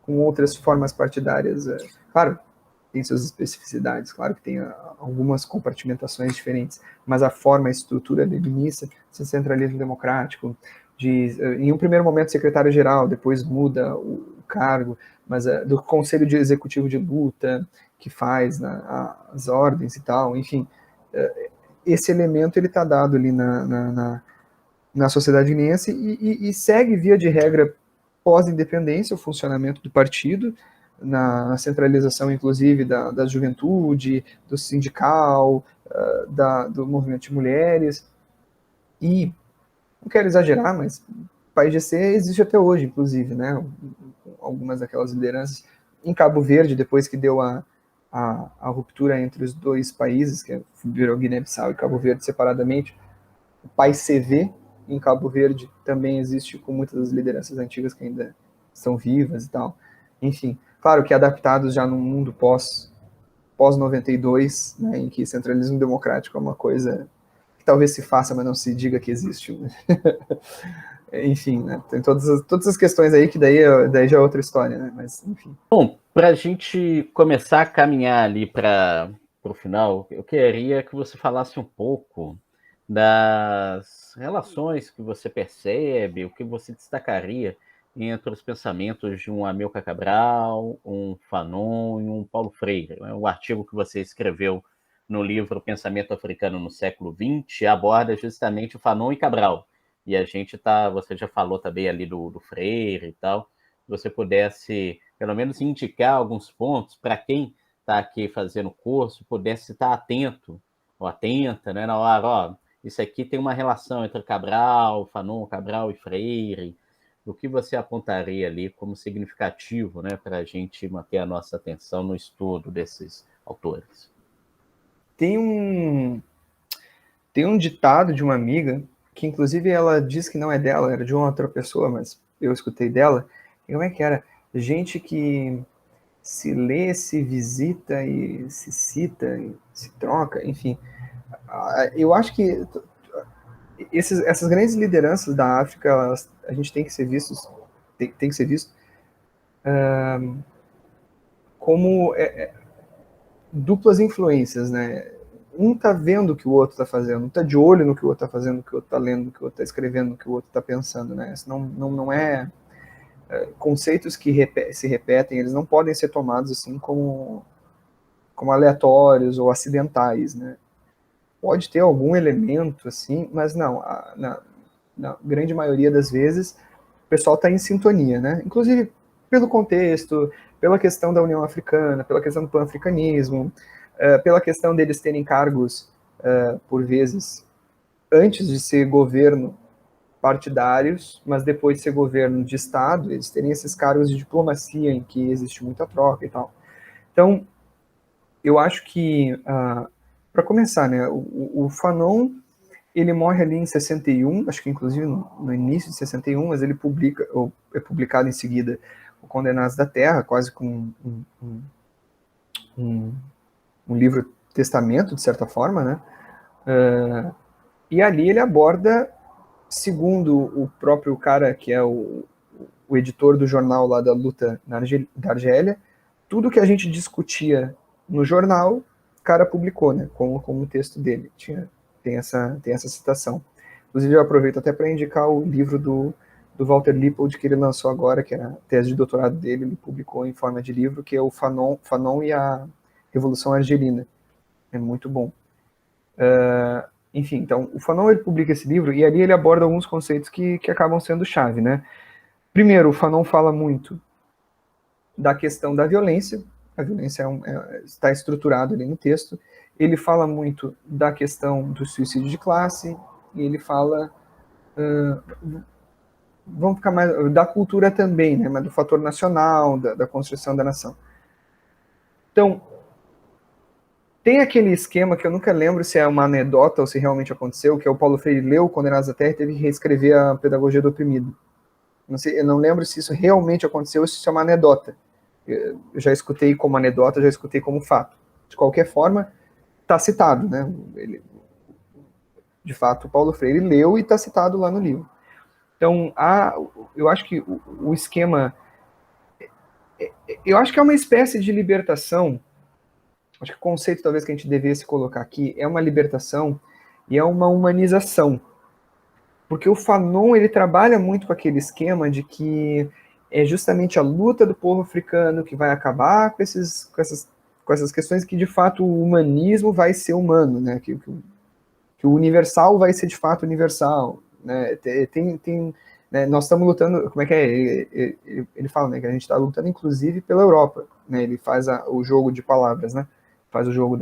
outras formas partidárias. Claro, tem suas especificidades, claro que tem algumas compartimentações diferentes, mas a forma, a estrutura leninista, esse centralismo democrático, em um primeiro momento secretário-geral, depois muda o cargo, mas do Conselho de Executivo de Luta, que faz, né, as ordens e tal, enfim, esse elemento ele está dado ali na sociedade guineense e segue, via de regra, pós-independência, o funcionamento do partido, na centralização, inclusive, da juventude, do sindical, do movimento de mulheres. E, não quero exagerar, mas o PAIGC existe até hoje, inclusive, né? Algumas daquelas lideranças. Em Cabo Verde, depois que deu a ruptura entre os dois países, que virou Guiné-Bissau e Cabo Verde separadamente, o PAICV, em Cabo Verde, também existe, com muitas das lideranças antigas que ainda são vivas e tal. Enfim, claro que adaptados já num mundo pós-92, né, em que centralismo democrático é uma coisa que talvez se faça, mas não se diga que existe. Né? Enfim, né, tem todas as questões aí, que daí já é outra história, né? Mas, enfim. Bom, para a gente começar a caminhar ali para o final, eu queria que você falasse um pouco das relações que você percebe, o que você destacaria entre os pensamentos de um Amílcar Cabral, um Fanon e um Paulo Freire. O artigo que você escreveu no livro Pensamento Africano no Século XX aborda justamente o Fanon e Cabral, E a gente você já falou também ali do Freire e tal, se você pudesse, pelo menos, indicar alguns pontos para quem está aqui fazendo o curso, pudesse estar atento, ou atenta, né, na hora, ó, isso aqui tem uma relação entre Cabral, Fanon, Cabral e Freire, o que você apontaria ali como significativo, né, para a gente manter a nossa atenção no estudo desses autores? Tem um ditado de uma amiga, que inclusive ela diz que não é dela, era de uma outra pessoa, mas eu escutei dela. E como é que era? Gente que se lê, se visita e se cita, e se troca, enfim. Eu acho que essas grandes lideranças da África, a gente tem que ser vistos, tem que ser visto como duplas influências, né? Um tá vendo o que o outro tá fazendo, um tá de olho no que o outro tá fazendo, no que o outro tá lendo, no que o outro tá escrevendo, no que o outro tá pensando, né? Senão não é conceitos que se repetem, eles não podem ser tomados assim como aleatórios ou acidentais, né? Pode ter algum elemento assim, mas não, na grande maioria das vezes o pessoal está em sintonia, né? Inclusive pelo contexto, pela questão da União Africana, pela questão do pan-africanismo, pela questão deles terem cargos, por vezes, antes de ser governo, partidários, mas depois de ser governo de Estado, eles terem esses cargos de diplomacia em que existe muita troca e tal. Então, eu acho que, para começar, né, o Fanon, ele morre ali em 61, acho que inclusive no início de 61, mas ele publica, ou é publicado em seguida, o Condenados da Terra, quase com um livro testamento, de certa forma, né? E ali ele aborda, segundo o próprio cara que é o editor do jornal lá da luta da Argélia, tudo que a gente discutia no jornal, o cara publicou, né? Como um texto dele. Tem essa citação. Inclusive, eu aproveito até para indicar o livro do Walter Lippold, que ele lançou agora, que era a tese de doutorado dele, ele publicou em forma de livro, que é o Fanon e a Revolução Argelina. É muito bom. Enfim, então, o Fanon ele publica esse livro e ali ele aborda alguns conceitos que acabam sendo chave, né? Primeiro, o Fanon fala muito da questão da violência, a violência está estruturado ali no texto. Ele fala muito da questão do suicídio de classe, e ele fala, vamos ficar mais, da cultura também, né, mas do fator nacional, da construção da nação. Então, tem aquele esquema que eu nunca lembro se é uma anedota ou se realmente aconteceu, que é o Paulo Freire leu Condenados à Terra e teve que reescrever a Pedagogia do Oprimido. Não sei, eu não lembro se isso realmente aconteceu ou se isso é uma anedota. Eu já escutei como anedota, já escutei como fato. De qualquer forma, está citado, né? De fato, o Paulo Freire leu e está citado lá no livro. Então, eu acho que o esquema... Eu acho que é uma espécie de libertação. Acho que o conceito, talvez, que a gente devesse colocar aqui é uma libertação e é uma humanização. Porque o Fanon, ele trabalha muito com aquele esquema de que é justamente a luta do povo africano que vai acabar com essas questões, que de fato o humanismo vai ser humano, né? Que o universal vai ser de fato universal, né? Né? Nós estamos lutando, como é que é? Ele fala, né, que a gente está lutando inclusive pela Europa, né? Ele faz o jogo de palavras, né? Faz o jogo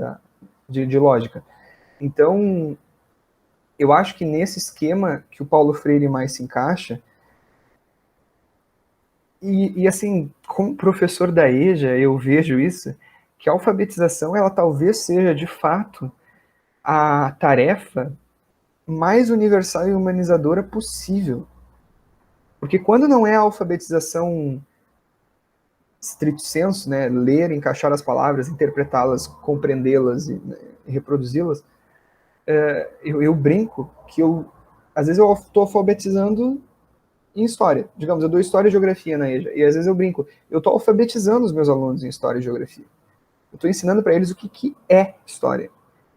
de lógica. Então, eu acho que nesse esquema que o Paulo Freire mais se encaixa, e assim, como professor da EJA, eu vejo isso, que a alfabetização, ela talvez seja, de fato, a tarefa mais universal e humanizadora possível. Porque quando não é a alfabetização stricto sensu, né, ler, encaixar as palavras, interpretá-las, compreendê-las e reproduzi-las, eu brinco que às vezes eu estou alfabetizando em história. Digamos, eu dou história e geografia na EJA, e às vezes eu brinco, eu estou alfabetizando os meus alunos em história e geografia. Eu estou ensinando para eles o que é história.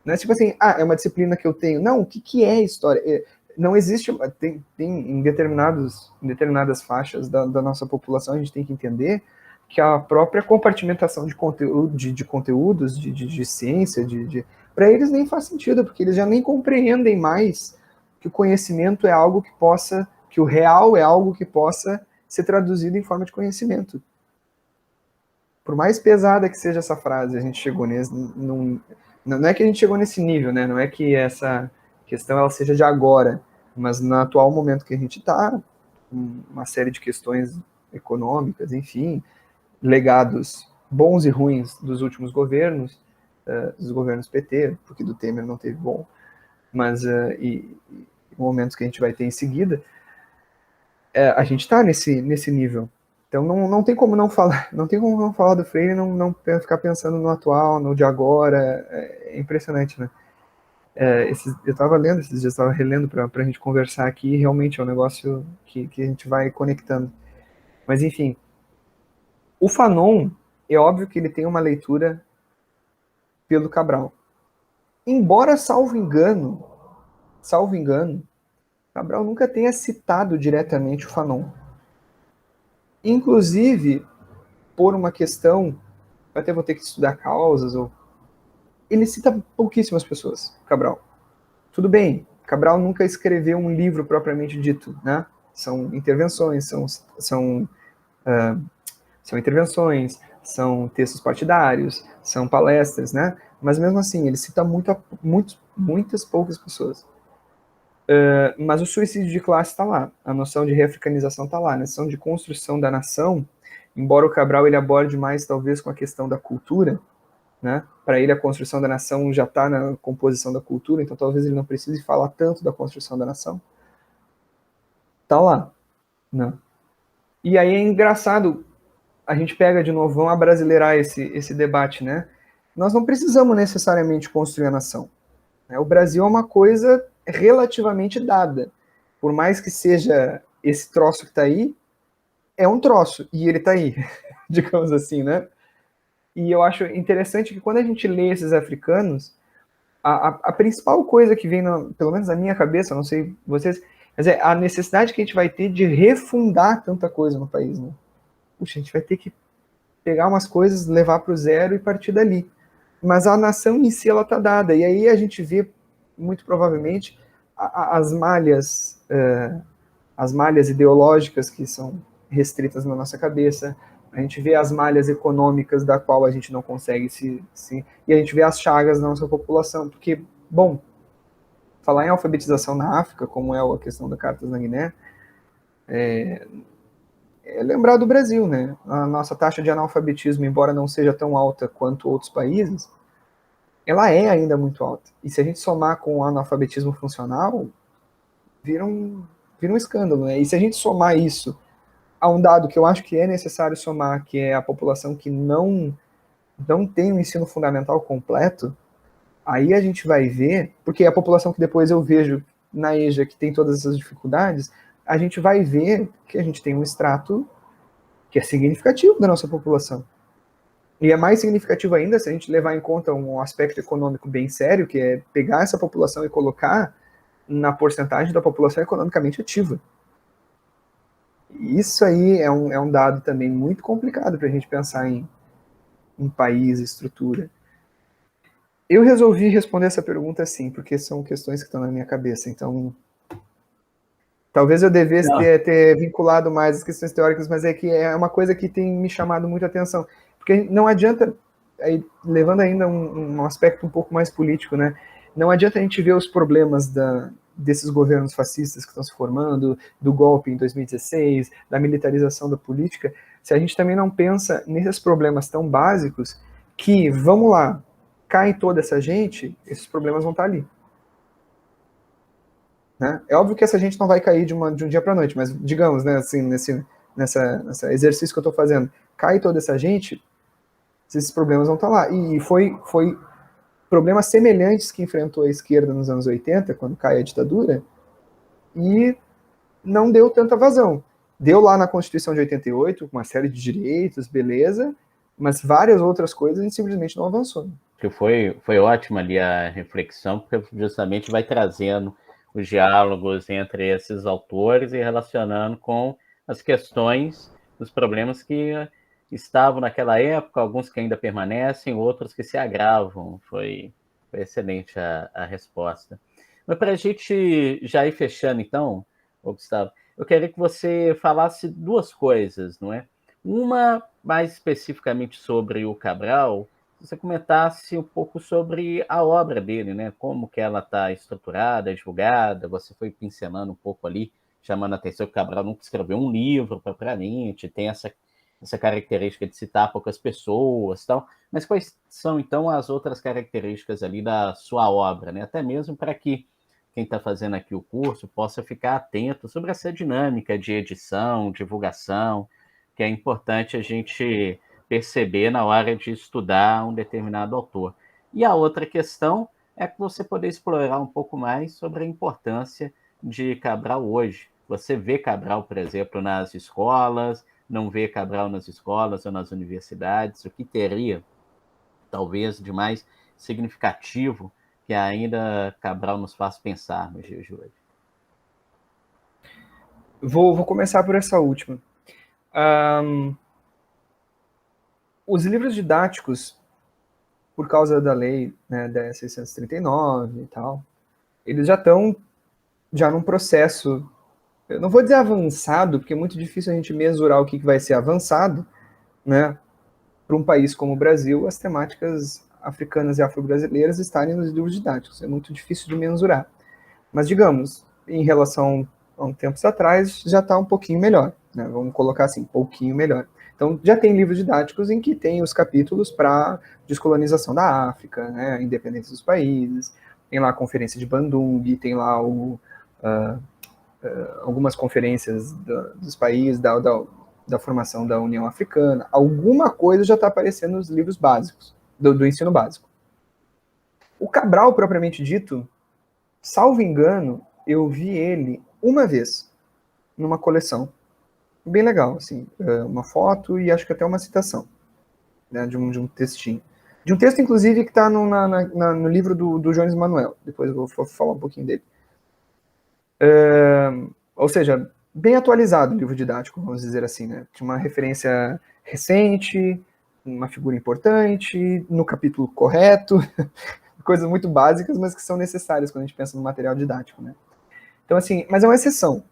Não é tipo assim, é uma disciplina que eu tenho. Não, o que é história? Não existe, tem em determinadas faixas da nossa população, a gente tem que entender que a própria compartimentação de conteúdos, de ciência, para eles nem faz sentido, porque eles já nem compreendem mais que o conhecimento é algo que possa, que o real é algo que possa ser traduzido em forma de conhecimento. Por mais pesada que seja essa frase, a gente chegou nesse, não é que a gente chegou nesse nível, né? Não é que essa questão ela seja de agora, mas no atual momento que a gente está, uma série de questões econômicas, enfim, legados bons e ruins dos últimos governos, dos governos PT, porque do Temer não teve bom, mas e momentos que a gente vai ter em seguida, a gente está nesse nível. Então não tem como não falar, não tem como não falar do Freire e não ficar pensando no atual, no de agora. É impressionante, né? Eu estava lendo esses dias, estava relendo para a gente conversar aqui, e realmente é um negócio que a gente vai conectando. Mas enfim, o Fanon, é óbvio que ele tem uma leitura pelo Cabral. Embora, salvo engano, Cabral nunca tenha citado diretamente o Fanon. Inclusive, por uma questão, até vou ter que estudar causas, ele cita pouquíssimas pessoas, Cabral. Tudo bem, Cabral nunca escreveu um livro propriamente dito, né? São intervenções, são intervenções, são textos partidários, são palestras, né? Mas mesmo assim, ele cita muitas poucas pessoas. Mas o suicídio de classe está lá, a noção de reafricanização está lá, a noção de construção da nação, embora o Cabral ele aborde mais talvez com a questão da cultura, né? Para ele a construção da nação já está na composição da cultura, então talvez ele não precise falar tanto da construção da nação. Está lá, né? E aí é engraçado, a gente pega de novo, vamos abrasileirar esse debate, né? Nós não precisamos necessariamente construir a nação. Né? O Brasil é uma coisa relativamente dada. Por mais que seja esse troço que está aí, é um troço, e ele está aí, digamos assim, né? E eu acho interessante que quando a gente lê esses africanos, a principal coisa que vem, pelo menos na minha cabeça, não sei vocês, mas é a necessidade que a gente vai ter de refundar tanta coisa no país, né? Puxa, a gente vai ter que pegar umas coisas, levar para o zero e partir dali. Mas a nação em si, ela está dada. E aí a gente vê, muito provavelmente, as malhas ideológicas que são restritas na nossa cabeça, a gente vê as malhas econômicas da qual a gente não consegue e a gente vê as chagas da nossa população, porque, bom, falar em alfabetização na África, como é a questão da Cartas da Guiné, é lembrar do Brasil, né? A nossa taxa de analfabetismo, embora não seja tão alta quanto outros países, ela é ainda muito alta. E se a gente somar com o analfabetismo funcional, vira um escândalo, né? E se a gente somar isso a um dado que eu acho que é necessário somar, que é a população que não tem o ensino fundamental completo, aí a gente vai ver, porque a população que depois eu vejo na EJA que tem todas essas dificuldades, a gente vai ver que a gente tem um extrato que é significativo da nossa população. E é mais significativo ainda se a gente levar em conta um aspecto econômico bem sério, que é pegar essa população e colocar na porcentagem da população economicamente ativa. Isso aí é um dado também muito complicado para a gente pensar em país, estrutura. Eu resolvi responder essa pergunta assim, porque são questões que estão na minha cabeça, então talvez eu devesse ter vinculado mais as questões teóricas, mas é que é uma coisa que tem me chamado muita atenção, porque não adianta, aí, levando ainda um aspecto um pouco mais político, né? Não adianta a gente ver os problemas desses governos fascistas que estão se formando, do golpe em 2016, da militarização da política, se a gente também não pensa nesses problemas tão básicos que, vamos lá, cai toda essa gente, esses problemas vão estar ali. Né? É óbvio que essa gente não vai cair de um dia para a noite, mas digamos, né, assim, nesse exercício que eu estou fazendo, cai toda essa gente, esses problemas vão estar lá. E foi problemas semelhantes que enfrentou a esquerda nos anos 80, quando cai a ditadura, e não deu tanta vazão. Deu lá na Constituição de 88, uma série de direitos, beleza, mas várias outras coisas a gente simplesmente não avançou. Que foi ótima ali a reflexão, porque justamente vai trazendo os diálogos entre esses autores e relacionando com as questões, os problemas que estavam naquela época, alguns que ainda permanecem, outros que se agravam. Foi excelente a resposta. Mas para a gente já ir fechando, então, ô Gustavo, eu queria que você falasse duas coisas, não é? Uma, mais especificamente sobre o Cabral, você comentasse um pouco sobre a obra dele, né? Como que ela está estruturada, divulgada, você foi pincelando um pouco ali, chamando a atenção que o Cabral nunca escreveu um livro propriamente, tem essa característica de citar poucas pessoas, tal. Mas quais são, então, as outras características ali da sua obra, né? Até mesmo para que quem está fazendo aqui o curso possa ficar atento sobre essa dinâmica de edição, divulgação, que é importante a gente perceber na hora de estudar um determinado autor. E a outra questão é que você poder explorar um pouco mais sobre a importância de Cabral hoje. Você vê Cabral, por exemplo, nas escolas, não vê Cabral nas escolas ou nas universidades, o que teria, talvez, de mais significativo que ainda Cabral nos faz pensar nos dias de hoje? Vou começar por essa última. Os livros didáticos, por causa da lei, né, 10.639 e tal, eles já estão num processo, eu não vou dizer avançado, porque é muito difícil a gente mensurar o que vai ser avançado, né? Para um país como o Brasil, as temáticas africanas e afro-brasileiras estarem nos livros didáticos. É muito difícil de mensurar. Mas, digamos, em relação a um tempos atrás, já está um pouquinho melhor, né? Vamos colocar assim, um pouquinho melhor. Então, já tem livros didáticos em que tem os capítulos para descolonização da África, né, a independência dos países, tem lá a conferência de Bandung, tem lá algumas conferências dos países, da formação da União Africana. Alguma coisa já está aparecendo nos livros básicos, do ensino básico. O Cabral, propriamente dito, salvo engano, eu vi ele uma vez, numa coleção. Bem legal, assim, uma foto e acho que até uma citação, né, de um textinho. De um texto, inclusive, que está no livro do Jones Manuel. Depois eu vou falar um pouquinho dele. Ou seja, bem atualizado o livro didático, vamos dizer assim, né? Tinha uma referência recente, uma figura importante, no capítulo correto, coisas muito básicas, mas que são necessárias quando a gente pensa no material didático, né? Então, assim, mas é uma exceção.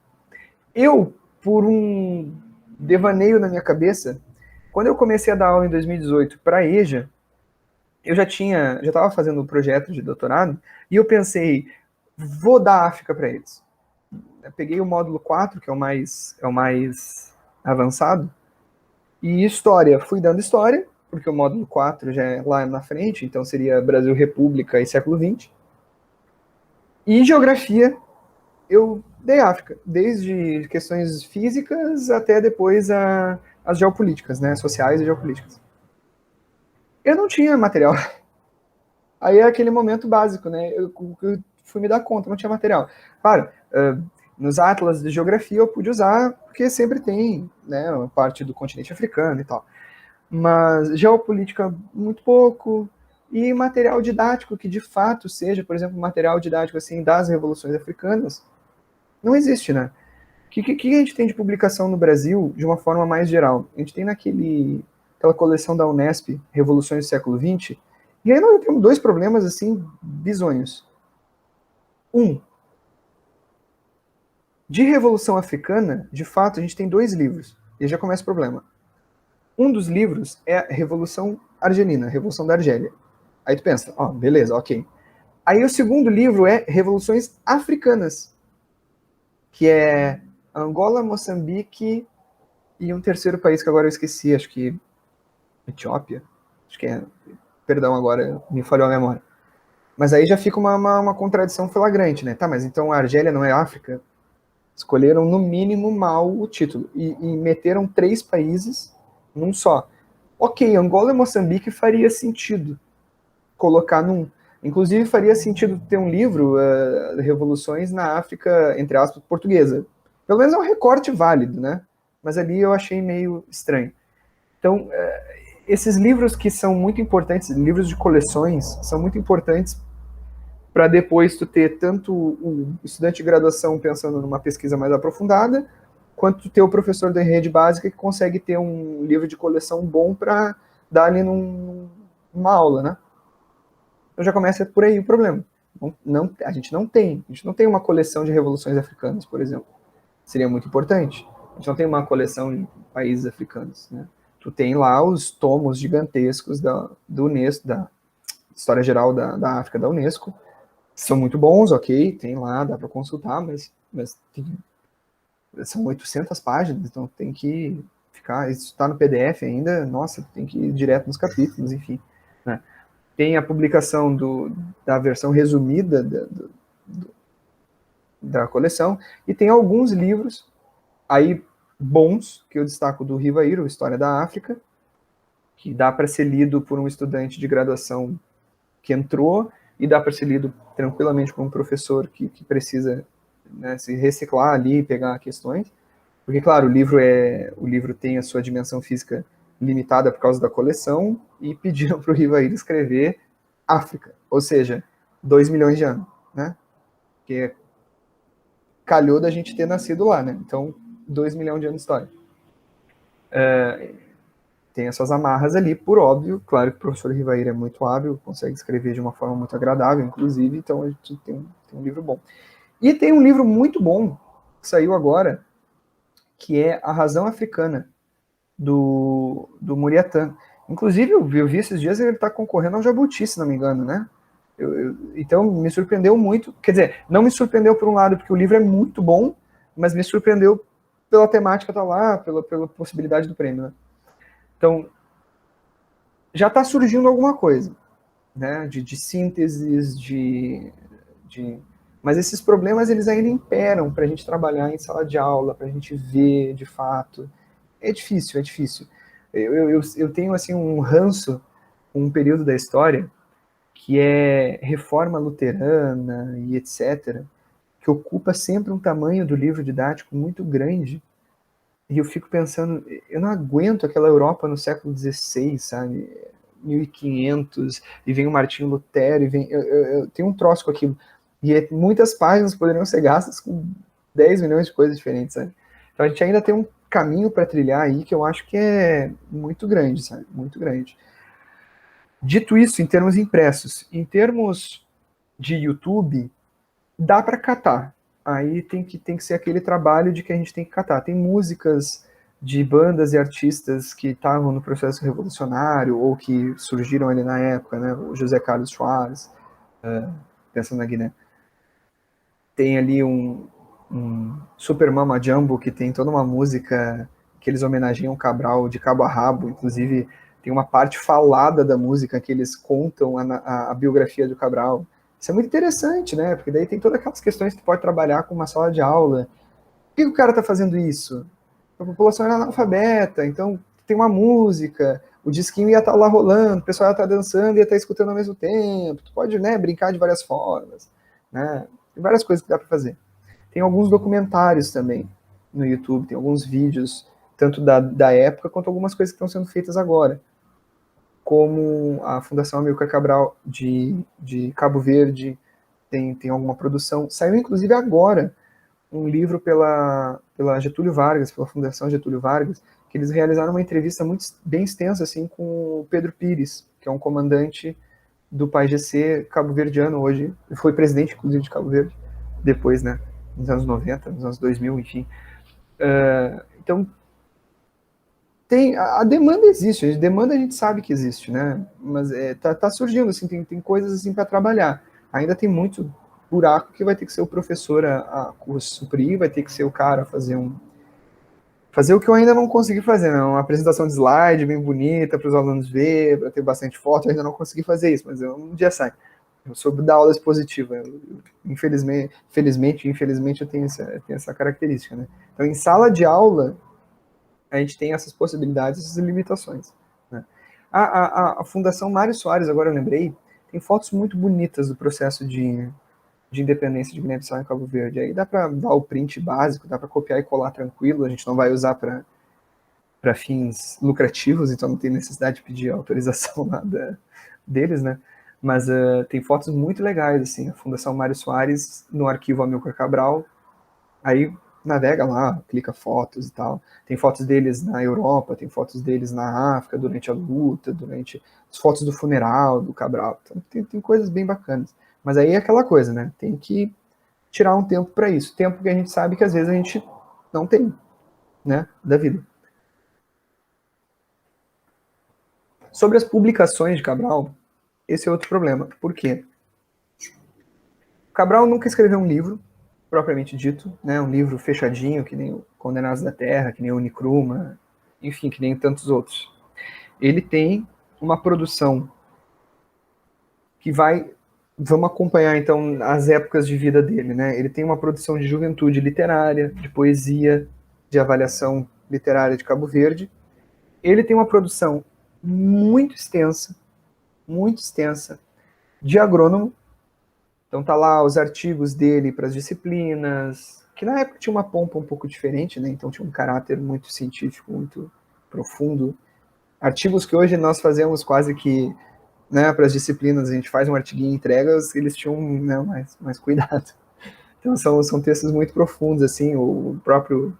Eu, por um devaneio na minha cabeça, quando eu comecei a dar aula em 2018 para a EJA, eu já estava fazendo um projeto de doutorado, e eu pensei, vou dar África para eles. Eu peguei o módulo 4, que é o mais avançado, e história, fui dando história, porque o módulo 4 já é lá na frente, então seria Brasil, República e século XX. E geografia, eu dei África, desde questões físicas até depois as geopolíticas, né, sociais e geopolíticas. Eu não tinha material. Aí é aquele momento básico, né, eu fui me dar conta, não tinha material. Claro, nos atlas de geografia eu pude usar, porque sempre tem, né, uma parte do continente africano e tal. Mas geopolítica, muito pouco. E material didático, que de fato seja, por exemplo, material didático assim, das revoluções africanas, não existe, né? O que a gente tem de publicação no Brasil, de uma forma mais geral? A gente tem aquela coleção da Unesp, Revoluções do Século XX, e aí nós temos dois problemas, assim, bizonhos. De Revolução Africana, de fato, a gente tem 2 livros, e aí já começa o problema. Um dos livros é a Revolução Argelina, a Revolução da Argélia. Aí tu pensa, beleza, ok. Aí o segundo livro é Revoluções Africanas, que é Angola, Moçambique e um terceiro país que agora eu esqueci, acho que Etiópia, acho que é, perdão, agora me falhou a memória. Mas aí já fica uma contradição flagrante, né? Tá, mas então a Argélia não é África? Escolheram no mínimo mal o título e meteram 3 países num só. Ok, Angola e Moçambique faria sentido colocar num. Inclusive faria sentido ter um livro, Revoluções na África, entre aspas, portuguesa. Pelo menos é um recorte válido, né? Mas ali eu achei meio estranho. Então, esses livros que são muito importantes, livros de coleções, são muito importantes para depois tu ter tanto o estudante de graduação pensando numa pesquisa mais aprofundada, quanto tu ter o professor da rede básica que consegue ter um livro de coleção bom para dar ali numa aula, né? Então já começa por aí o problema. A gente não tem uma coleção de revoluções africanas, por exemplo. Seria muito importante. A gente não tem uma coleção de países africanos, né? Tu tem lá os tomos gigantescos do Unesco, da História Geral da África da Unesco, são muito bons, ok, tem lá, dá para consultar, mas são 800 páginas, então tem que ficar, isso está no PDF ainda, nossa, tem que ir direto nos capítulos, enfim, né? Tem a publicação da versão resumida da coleção, e tem alguns livros aí bons, que eu destaco do Rivaíro, História da África, que dá para ser lido por um estudante de graduação que entrou, e dá para ser lido tranquilamente por um professor que precisa, né, se reciclar ali, pegar questões, porque, claro, o livro tem a sua dimensão física limitada por causa da coleção, e pediram para o Rivaíro escrever África, ou seja, 2 milhões de anos, né? Que calhou da gente ter nascido lá, né? Então, 2 milhões de anos de história. Tem essas amarras ali, por óbvio. Claro que o professor Rivaíra é muito hábil, consegue escrever de uma forma muito agradável, inclusive, então a gente tem um livro bom. E tem um livro muito bom, que saiu agora, que é A Razão Africana, do Muriatã. Inclusive, eu vi esses dias ele está concorrendo ao Jabuti, se não me engano, né? Então, me surpreendeu muito. Quer dizer, não me surpreendeu por um lado, porque o livro é muito bom, mas me surpreendeu pela temática tá lá, pela possibilidade do prêmio, né? Então, já está surgindo alguma coisa, né? De sínteses, mas esses problemas, eles ainda imperam para a gente trabalhar em sala de aula, para a gente ver, de fato. É difícil, é difícil. Eu tenho, assim, um ranço com um período da história que é reforma luterana e etc., que ocupa sempre um tamanho do livro didático muito grande, e eu fico pensando, eu não aguento aquela Europa no século XVI, sabe? 1500, e vem o Martinho Lutero, e vem... Eu tenho um troço com aquilo. E muitas páginas poderiam ser gastas com 10 milhões de coisas diferentes, sabe? Então a gente ainda tem um caminho para trilhar aí que eu acho que é muito grande, sabe? Muito grande. Dito isso, em termos impressos, em termos de YouTube, dá para catar. Aí tem que ser aquele trabalho de que a gente tem que catar. Tem músicas de bandas e artistas que estavam no processo revolucionário ou que surgiram ali na época, né? O José Carlos Soares, pensando na Guiné. Tem ali um Super Mama Jumbo, que tem toda uma música que eles homenageiam Cabral de cabo a rabo, inclusive tem uma parte falada da música que eles contam a biografia do Cabral. Isso é muito interessante, né? Porque daí tem todas aquelas questões que tu pode trabalhar com uma sala de aula. Por que o cara está fazendo isso? A população é analfabeta, então tem uma música, o disquinho ia estar lá rolando, o pessoal ia estar dançando e ia estar escutando ao mesmo tempo. Tu pode, né, brincar de várias formas, né? Tem várias coisas que dá para fazer. Tem alguns documentários também no YouTube, tem alguns vídeos, tanto da época quanto algumas coisas que estão sendo feitas agora, como a Fundação Amilcar Cabral de Cabo Verde tem alguma produção. Saiu inclusive agora um livro pela Getúlio Vargas, pela Fundação Getúlio Vargas, que eles realizaram uma entrevista bem extensa assim, com o Pedro Pires, que é um comandante do PAIGC cabo-verdiano hoje, foi presidente inclusive de Cabo Verde, depois, né, nos anos 90, nos anos 2000, enfim. Então, a demanda existe, a demanda a gente sabe que existe, né? Mas tá surgindo, assim, tem coisas assim para trabalhar. Ainda tem muito buraco que vai ter que ser o professor a suprir, vai ter que ser o cara a fazer o que eu ainda não consegui fazer, né? Uma apresentação de slide bem bonita para os alunos ver, para ter bastante foto, eu ainda não consegui fazer isso, mas um dia sai. Eu soube dar aula expositiva. Infelizmente eu tenho essa característica, né? Então, em sala de aula, a gente tem essas possibilidades, essas limitações, né? A Fundação Mário Soares, agora eu lembrei, tem fotos muito bonitas do processo de independência de Guiné-Bissau em Cabo Verde. Aí dá para dar o print básico, dá para copiar e colar tranquilo, a gente não vai usar para fins lucrativos, então não tem necessidade de pedir autorização nada deles, né? Mas tem fotos muito legais, assim, a Fundação Mário Soares no arquivo Amilcar Cabral, aí navega lá, clica fotos e tal. Tem fotos deles na Europa, tem fotos deles na África, durante a luta, durante as fotos do funeral do Cabral. Então, tem coisas bem bacanas. Mas aí é aquela coisa, né? Tem que tirar um tempo para isso. Tempo que a gente sabe que às vezes a gente não tem, né? Da vida. Sobre as publicações de Cabral, esse é outro problema. Por quê? Cabral nunca escreveu um livro, propriamente dito, né? Um livro fechadinho, que nem o Condenados da Terra, que nem o Unicruma, enfim, que nem tantos outros. Ele tem uma produção que vai... Vamos acompanhar, então, as épocas de vida dele, né? Ele tem uma produção de juventude literária, de poesia, de avaliação literária de Cabo Verde. Ele tem uma produção muito extensa, de agrônomo. Então tá lá os artigos dele para as disciplinas, que na época tinha uma pompa um pouco diferente, né? Então tinha um caráter muito científico, muito profundo. Artigos que hoje nós fazemos quase que, né, para as disciplinas, a gente faz um artiguinho e entrega, eles tinham, né, mais cuidado. Então são textos muito profundos, assim, o próprio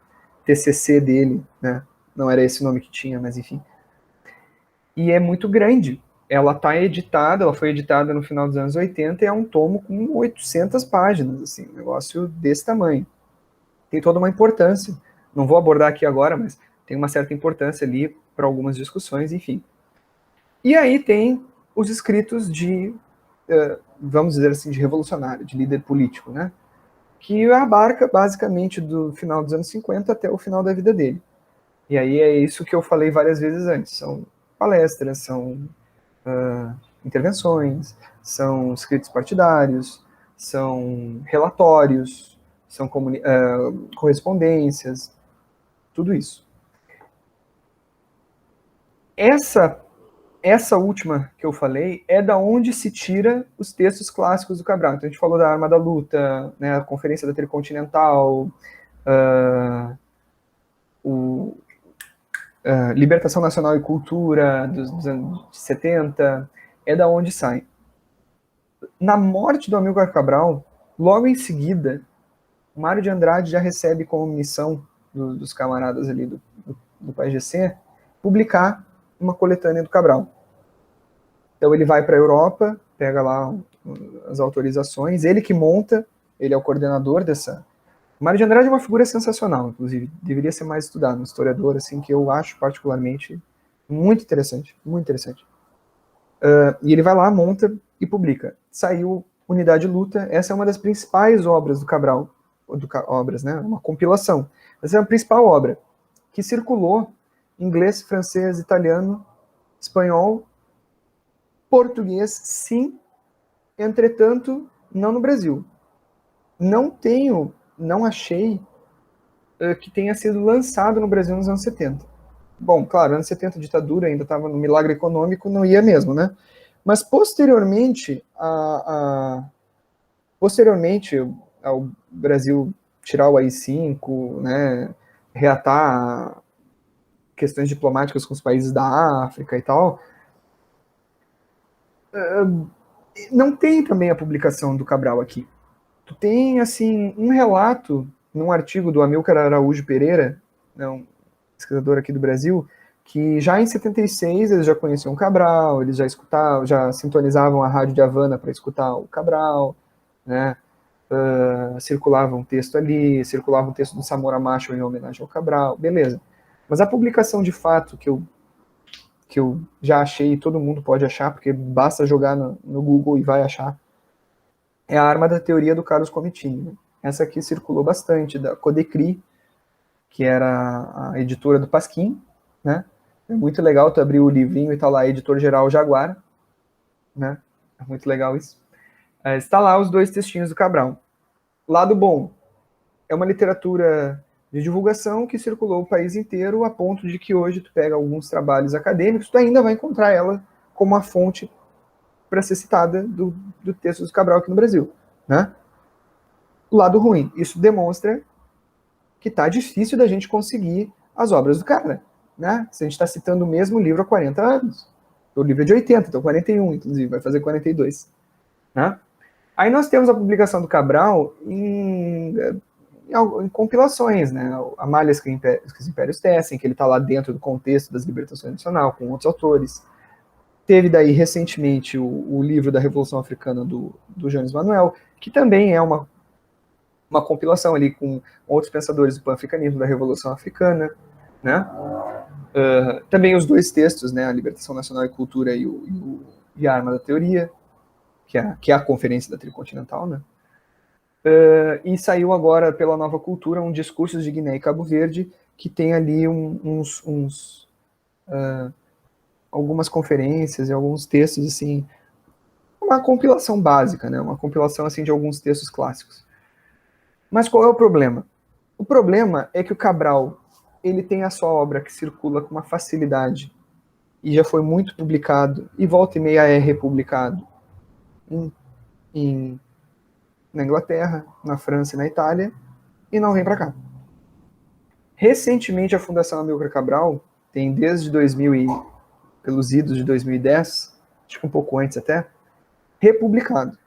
TCC dele, né? Não era esse o nome que tinha, mas enfim. E é muito grande. Ela tá editada, ela foi editada no final dos anos 80 e é um tomo com 800 páginas, assim, um negócio desse tamanho. Tem toda uma importância. Não vou abordar aqui agora, mas tem uma certa importância ali para algumas discussões, enfim. E aí tem os escritos de, vamos dizer assim, de revolucionário, de líder político, né? Que abarca basicamente do final dos anos 50 até o final da vida dele. E aí é isso que eu falei várias vezes antes. São palestras, são intervenções, são escritos partidários, são relatórios, são correspondências, tudo isso. Essa última que eu falei é da onde se tira os textos clássicos do Cabral. Então a gente falou da Arma da Luta, né, a Conferência da Tricontinental, Libertação Nacional e Cultura dos anos 70, é da onde sai. Na morte do Amílcar Cabral, logo em seguida, o Mário de Andrade já recebe como missão dos camaradas ali do PAIGC publicar uma coletânea do Cabral. Então ele vai para a Europa, pega lá as autorizações, ele que monta, ele é o coordenador dessa... O Mário de Andrade é uma figura sensacional, inclusive, deveria ser mais estudado, um historiador assim, que eu acho particularmente muito interessante, muito interessante. E ele vai lá, monta e publica. Saiu Unidade e Luta, essa é uma das principais obras do Cabral, obras, né? Uma compilação. Essa é a principal obra, que circulou em inglês, francês, italiano, espanhol, português, sim, entretanto, não no Brasil. Não achei que tenha sido lançado no Brasil nos anos 70. Bom, claro, anos 70, a ditadura ainda estava no milagre econômico, não ia mesmo, né? Mas posteriormente, posteriormente ao Brasil tirar o AI-5, né, reatar questões diplomáticas com os países da África e tal, não tem também a publicação do Cabral aqui. Tu tem, assim, um relato num artigo do Amílcar Araújo Pereira, né, um escritor aqui do Brasil, que já em 76 eles já conheciam o Cabral, eles já escutavam, já sintonizavam a rádio de Havana para escutar o Cabral, né? Circulava um texto ali, circulava um texto do Samora Machel em homenagem ao Cabral, beleza. Mas a publicação de fato que eu já achei, e todo mundo pode achar, porque basta jogar no Google e vai achar, é a Arma da Teoria do Carlos Comitin. Né? Essa aqui circulou bastante, da Codecri, que era a editora do Pasquim, né? É muito legal tu abrir o livrinho e tá lá, editor-geral Jaguar, né? É muito legal isso. Está lá os dois textinhos do Cabral. Lado bom, é uma literatura de divulgação que circulou o país inteiro, a ponto de que hoje tu pega alguns trabalhos acadêmicos, tu ainda vai encontrar ela como uma fonte para ser citada do texto do Cabral aqui no Brasil, né? O lado ruim, isso demonstra que tá difícil da gente conseguir as obras do cara, né? Se a gente está citando o mesmo livro há 40 anos. O livro é de 80, então 41, inclusive, vai fazer 42. Né? Aí nós temos a publicação do Cabral em compilações, né? A Malhas que os Impérios Tecem, que ele está lá dentro do contexto das Libertações Nacional, com outros autores. Teve daí, recentemente, o livro da Revolução Africana do Jones Manuel, que também é uma compilação ali com outros pensadores do pan-africanismo, da Revolução Africana, né? Também os dois textos, né? A Libertação Nacional e Cultura e a Arma da Teoria, que é a Conferência da Tricontinental, né? E saiu agora pela Nova Cultura um Discursos de Guiné e Cabo Verde, que tem ali algumas conferências e alguns textos, assim, uma compilação básica, né? Uma compilação assim de alguns textos clássicos. Mas qual é o problema? O problema é que o Cabral, ele tem a sua obra que circula com uma facilidade e já foi muito publicado, e volta e meia é republicado na Inglaterra, na França e na Itália, e não vem para cá. Recentemente, a Fundação Amílcar Cabral tem desde 2000 pelos idos de 2010, acho que um pouco antes até, republicado.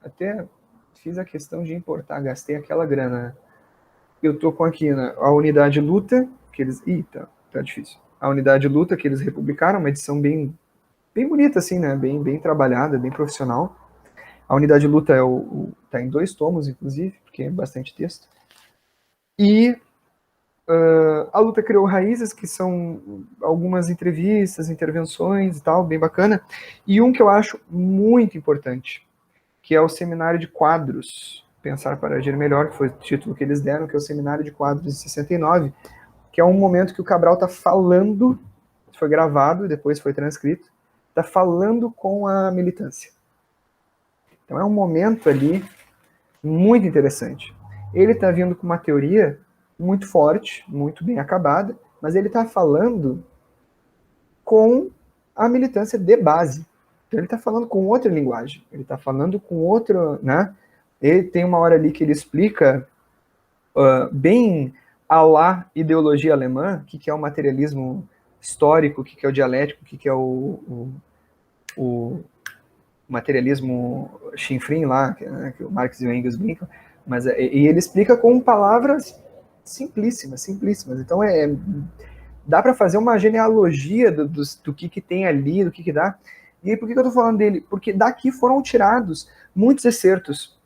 Até fiz a questão de importar, gastei aquela grana, né? Eu tô com aqui, né, a Unidade Luta, que eles... tá difícil. A Unidade Luta, que eles republicaram, uma edição bem bonita, assim, né? Bem trabalhada, bem profissional. A Unidade Luta tá em 2 tomos, inclusive, porque é bastante texto. E a Luta Criou Raízes, que são algumas entrevistas, intervenções e tal, bem bacana. E um que eu acho muito importante, que é o Seminário de Quadros, Pensar para Agir Melhor, que foi o título que eles deram, que é o Seminário de Quadros de 69, que é um momento que o Cabral está falando, foi gravado e depois foi transcrito, está falando com a militância. Então é um momento ali muito interessante. Ele está vindo com uma teoria muito forte, muito bem acabada, mas ele está falando com a militância de base. Então ele está falando com outra linguagem, ele está falando com outro, né? Ele tem uma hora ali que ele explica bem à la ideologia alemã, o que é o materialismo histórico, o que é o dialético, o que é o materialismo chinfrim lá, né, que o Marx e o Engels brincam, mas e ele explica com palavras simplíssimas. Então dá para fazer uma genealogia do que tem ali, do que dá. E por que eu estou falando dele? Porque daqui foram tirados muitos excertos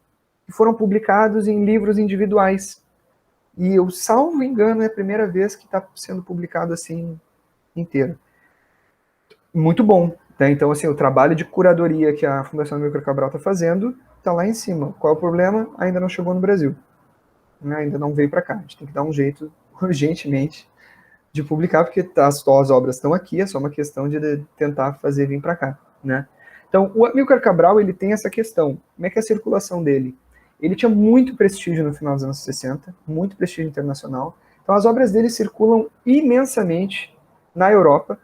que foram publicados em livros individuais. E eu, salvo engano, é a primeira vez que está sendo publicado assim inteiro. Muito bom. Né? Então, assim, o trabalho de curadoria que a Fundação Amílcar Cabral está fazendo está lá em cima. Qual é o problema? Ainda não chegou no Brasil. Né? Ainda não veio para cá. A gente tem que dar um jeito, urgentemente, de publicar, porque as obras estão aqui, é só uma questão de tentar fazer vir para cá. Né? Então, o Amílcar Cabral, ele tem essa questão. Como é que é a circulação dele? Ele tinha muito prestígio no final dos anos 60, muito prestígio internacional. Então, as obras dele circulam imensamente na Europa,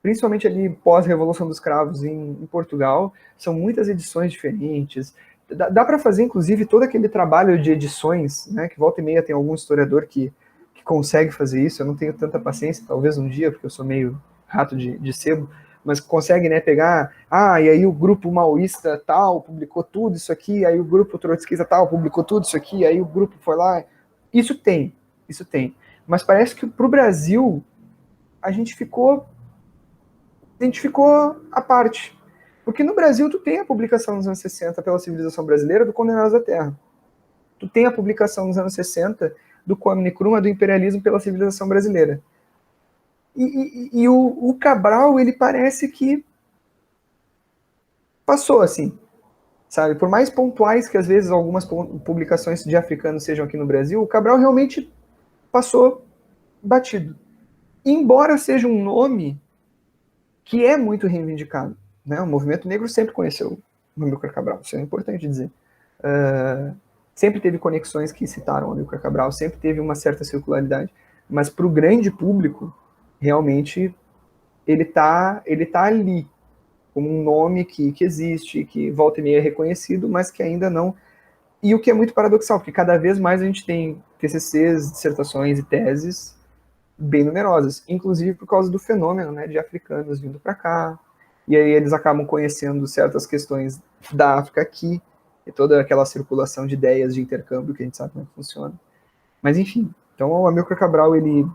principalmente ali pós-Revolução dos Cravos em Portugal. São muitas edições diferentes. Dá para fazer, inclusive, todo aquele trabalho de edições, né, que volta e meia tem algum historiador que consegue fazer isso. Eu não tenho tanta paciência, talvez um dia, porque eu sou meio rato de sebo, mas consegue, né, pegar, e aí o grupo maoísta tal publicou tudo isso aqui, aí o grupo trotskista tal publicou tudo isso aqui, aí o grupo foi lá. Isso tem. Mas parece que para o Brasil a gente ficou à parte. Porque no Brasil tu tem a publicação nos anos 60 pela civilização brasileira do Condenados da Terra. Tu tem a publicação nos anos 60 do Kwame Nkrumah, do imperialismo pela civilização brasileira. E o Cabral, ele parece que passou assim, sabe? Por mais pontuais que às vezes algumas publicações de africanos sejam aqui no Brasil, o Cabral realmente passou batido. Embora seja um nome que é muito reivindicado, né? O movimento negro sempre conheceu o Amílcar Cabral, isso é importante dizer. Sempre teve conexões que citaram o Amílcar Cabral, sempre teve uma certa circularidade, mas para o grande público, realmente, ele tá ali, como um nome que existe, que volta e meia é reconhecido, mas que ainda não... E o que é muito paradoxal, porque cada vez mais a gente tem TCCs, dissertações e teses bem numerosas, inclusive por causa do fenômeno, né, de africanos vindo para cá, e aí eles acabam conhecendo certas questões da África aqui, e toda aquela circulação de ideias de intercâmbio que a gente sabe como é que funciona. Mas enfim, então o Amílcar Cabral, ele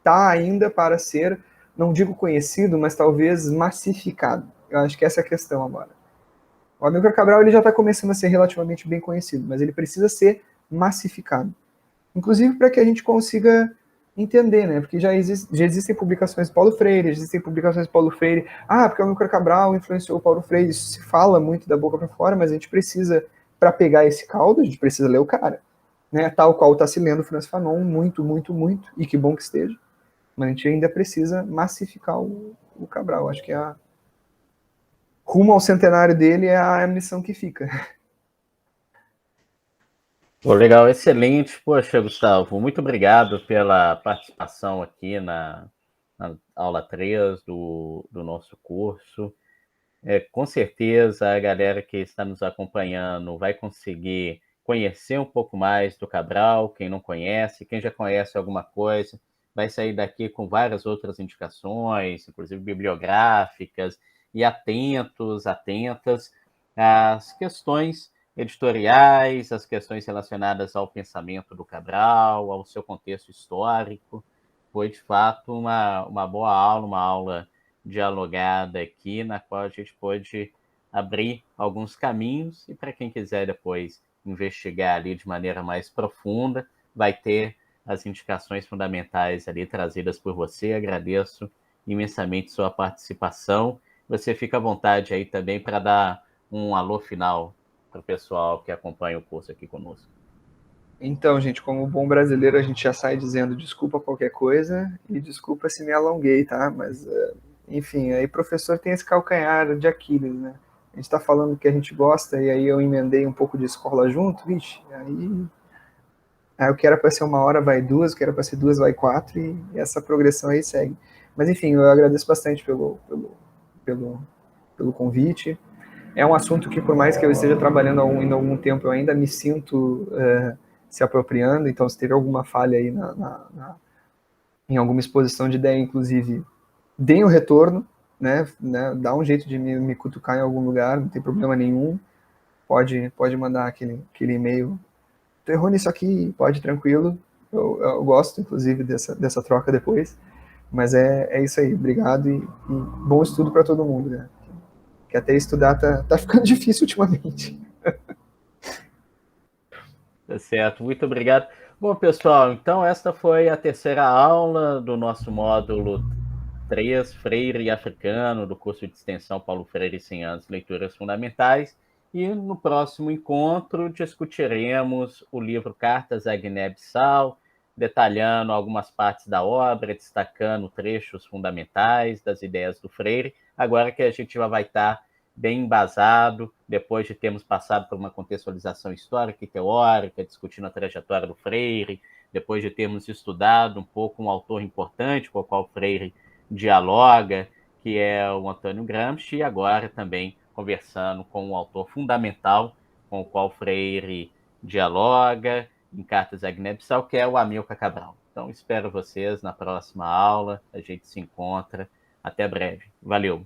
tá ainda para ser não digo conhecido, mas talvez massificado. Eu acho que essa é a questão agora. O Amílcar Cabral ele já está começando a ser relativamente bem conhecido, mas ele precisa ser massificado. Inclusive para que a gente consiga entender, né? Porque já existem publicações de Paulo Freire, existem publicações de Paulo Freire. Ah, porque o Amílcar Cabral influenciou o Paulo Freire. Isso se fala muito da boca para fora, mas a gente precisa, para pegar esse caldo, a gente precisa ler o cara. Né? Tal qual está se lendo Francis Fanon, muito, muito, muito, e que bom que esteja. Mas a gente ainda precisa massificar o Cabral. Acho que rumo ao centenário dele é a missão que fica. Pô, legal, excelente. Poxa, Gustavo, muito obrigado pela participação aqui na aula 3 do nosso curso. Com certeza a galera que está nos acompanhando vai conseguir conhecer um pouco mais do Cabral, quem não conhece, quem já conhece alguma coisa, vai sair daqui com várias outras indicações, inclusive bibliográficas, e atentas às questões editoriais, às questões relacionadas ao pensamento do Cabral, ao seu contexto histórico. Foi, de fato, uma boa aula, uma aula dialogada aqui, na qual a gente pôde abrir alguns caminhos, e para quem quiser depois investigar ali de maneira mais profunda, vai ter as indicações fundamentais ali trazidas por você. Agradeço imensamente sua participação. Você fica à vontade aí também para dar um alô final para o pessoal que acompanha o curso aqui conosco. Então, gente, como bom brasileiro, a gente já sai dizendo desculpa qualquer coisa e desculpa se me alonguei, tá? Mas, enfim, aí professor tem esse calcanhar de Aquiles, né? A gente tá falando que a gente gosta e aí eu emendei um pouco de escola junto, vixe, aí o que era para ser 1 hora vai 2, o que era para ser 2 vai 4 e essa progressão aí segue. Mas, enfim, eu agradeço bastante pelo convite. É um assunto que, por mais que eu esteja trabalhando ainda há algum tempo, eu ainda me sinto se apropriando. Então, se teve alguma falha aí em alguma exposição de ideia, inclusive, deem o retorno, né? Dá um jeito de me cutucar em algum lugar, não tem problema nenhum. Pode mandar aquele e-mail. Tu errou nisso aqui, pode, tranquilo. Eu gosto, inclusive, dessa troca depois. Mas é isso aí. Obrigado e bom estudo para todo mundo, né? Que até estudar tá ficando difícil ultimamente. Tá certo, muito obrigado. Bom, pessoal, então esta foi a terceira aula do nosso módulo 3, Freire e Africano, do curso de extensão Paulo Freire 100 anos, Leituras Fundamentais. E no próximo encontro discutiremos o livro Cartas à Guiné-Bissau, detalhando algumas partes da obra, destacando trechos fundamentais das ideias do Freire, agora que a gente já vai estar bem embasado, depois de termos passado por uma contextualização histórica e teórica, discutindo a trajetória do Freire, depois de termos estudado um pouco um autor importante com o qual Freire dialoga, que é o Antônio Gramsci, e agora também conversando com um autor fundamental com o qual Freire dialoga em Cartas à Guiné-Bissau, que é o Amílcar Cabral. Então, espero vocês na próxima aula, a gente se encontra. Até breve. Valeu!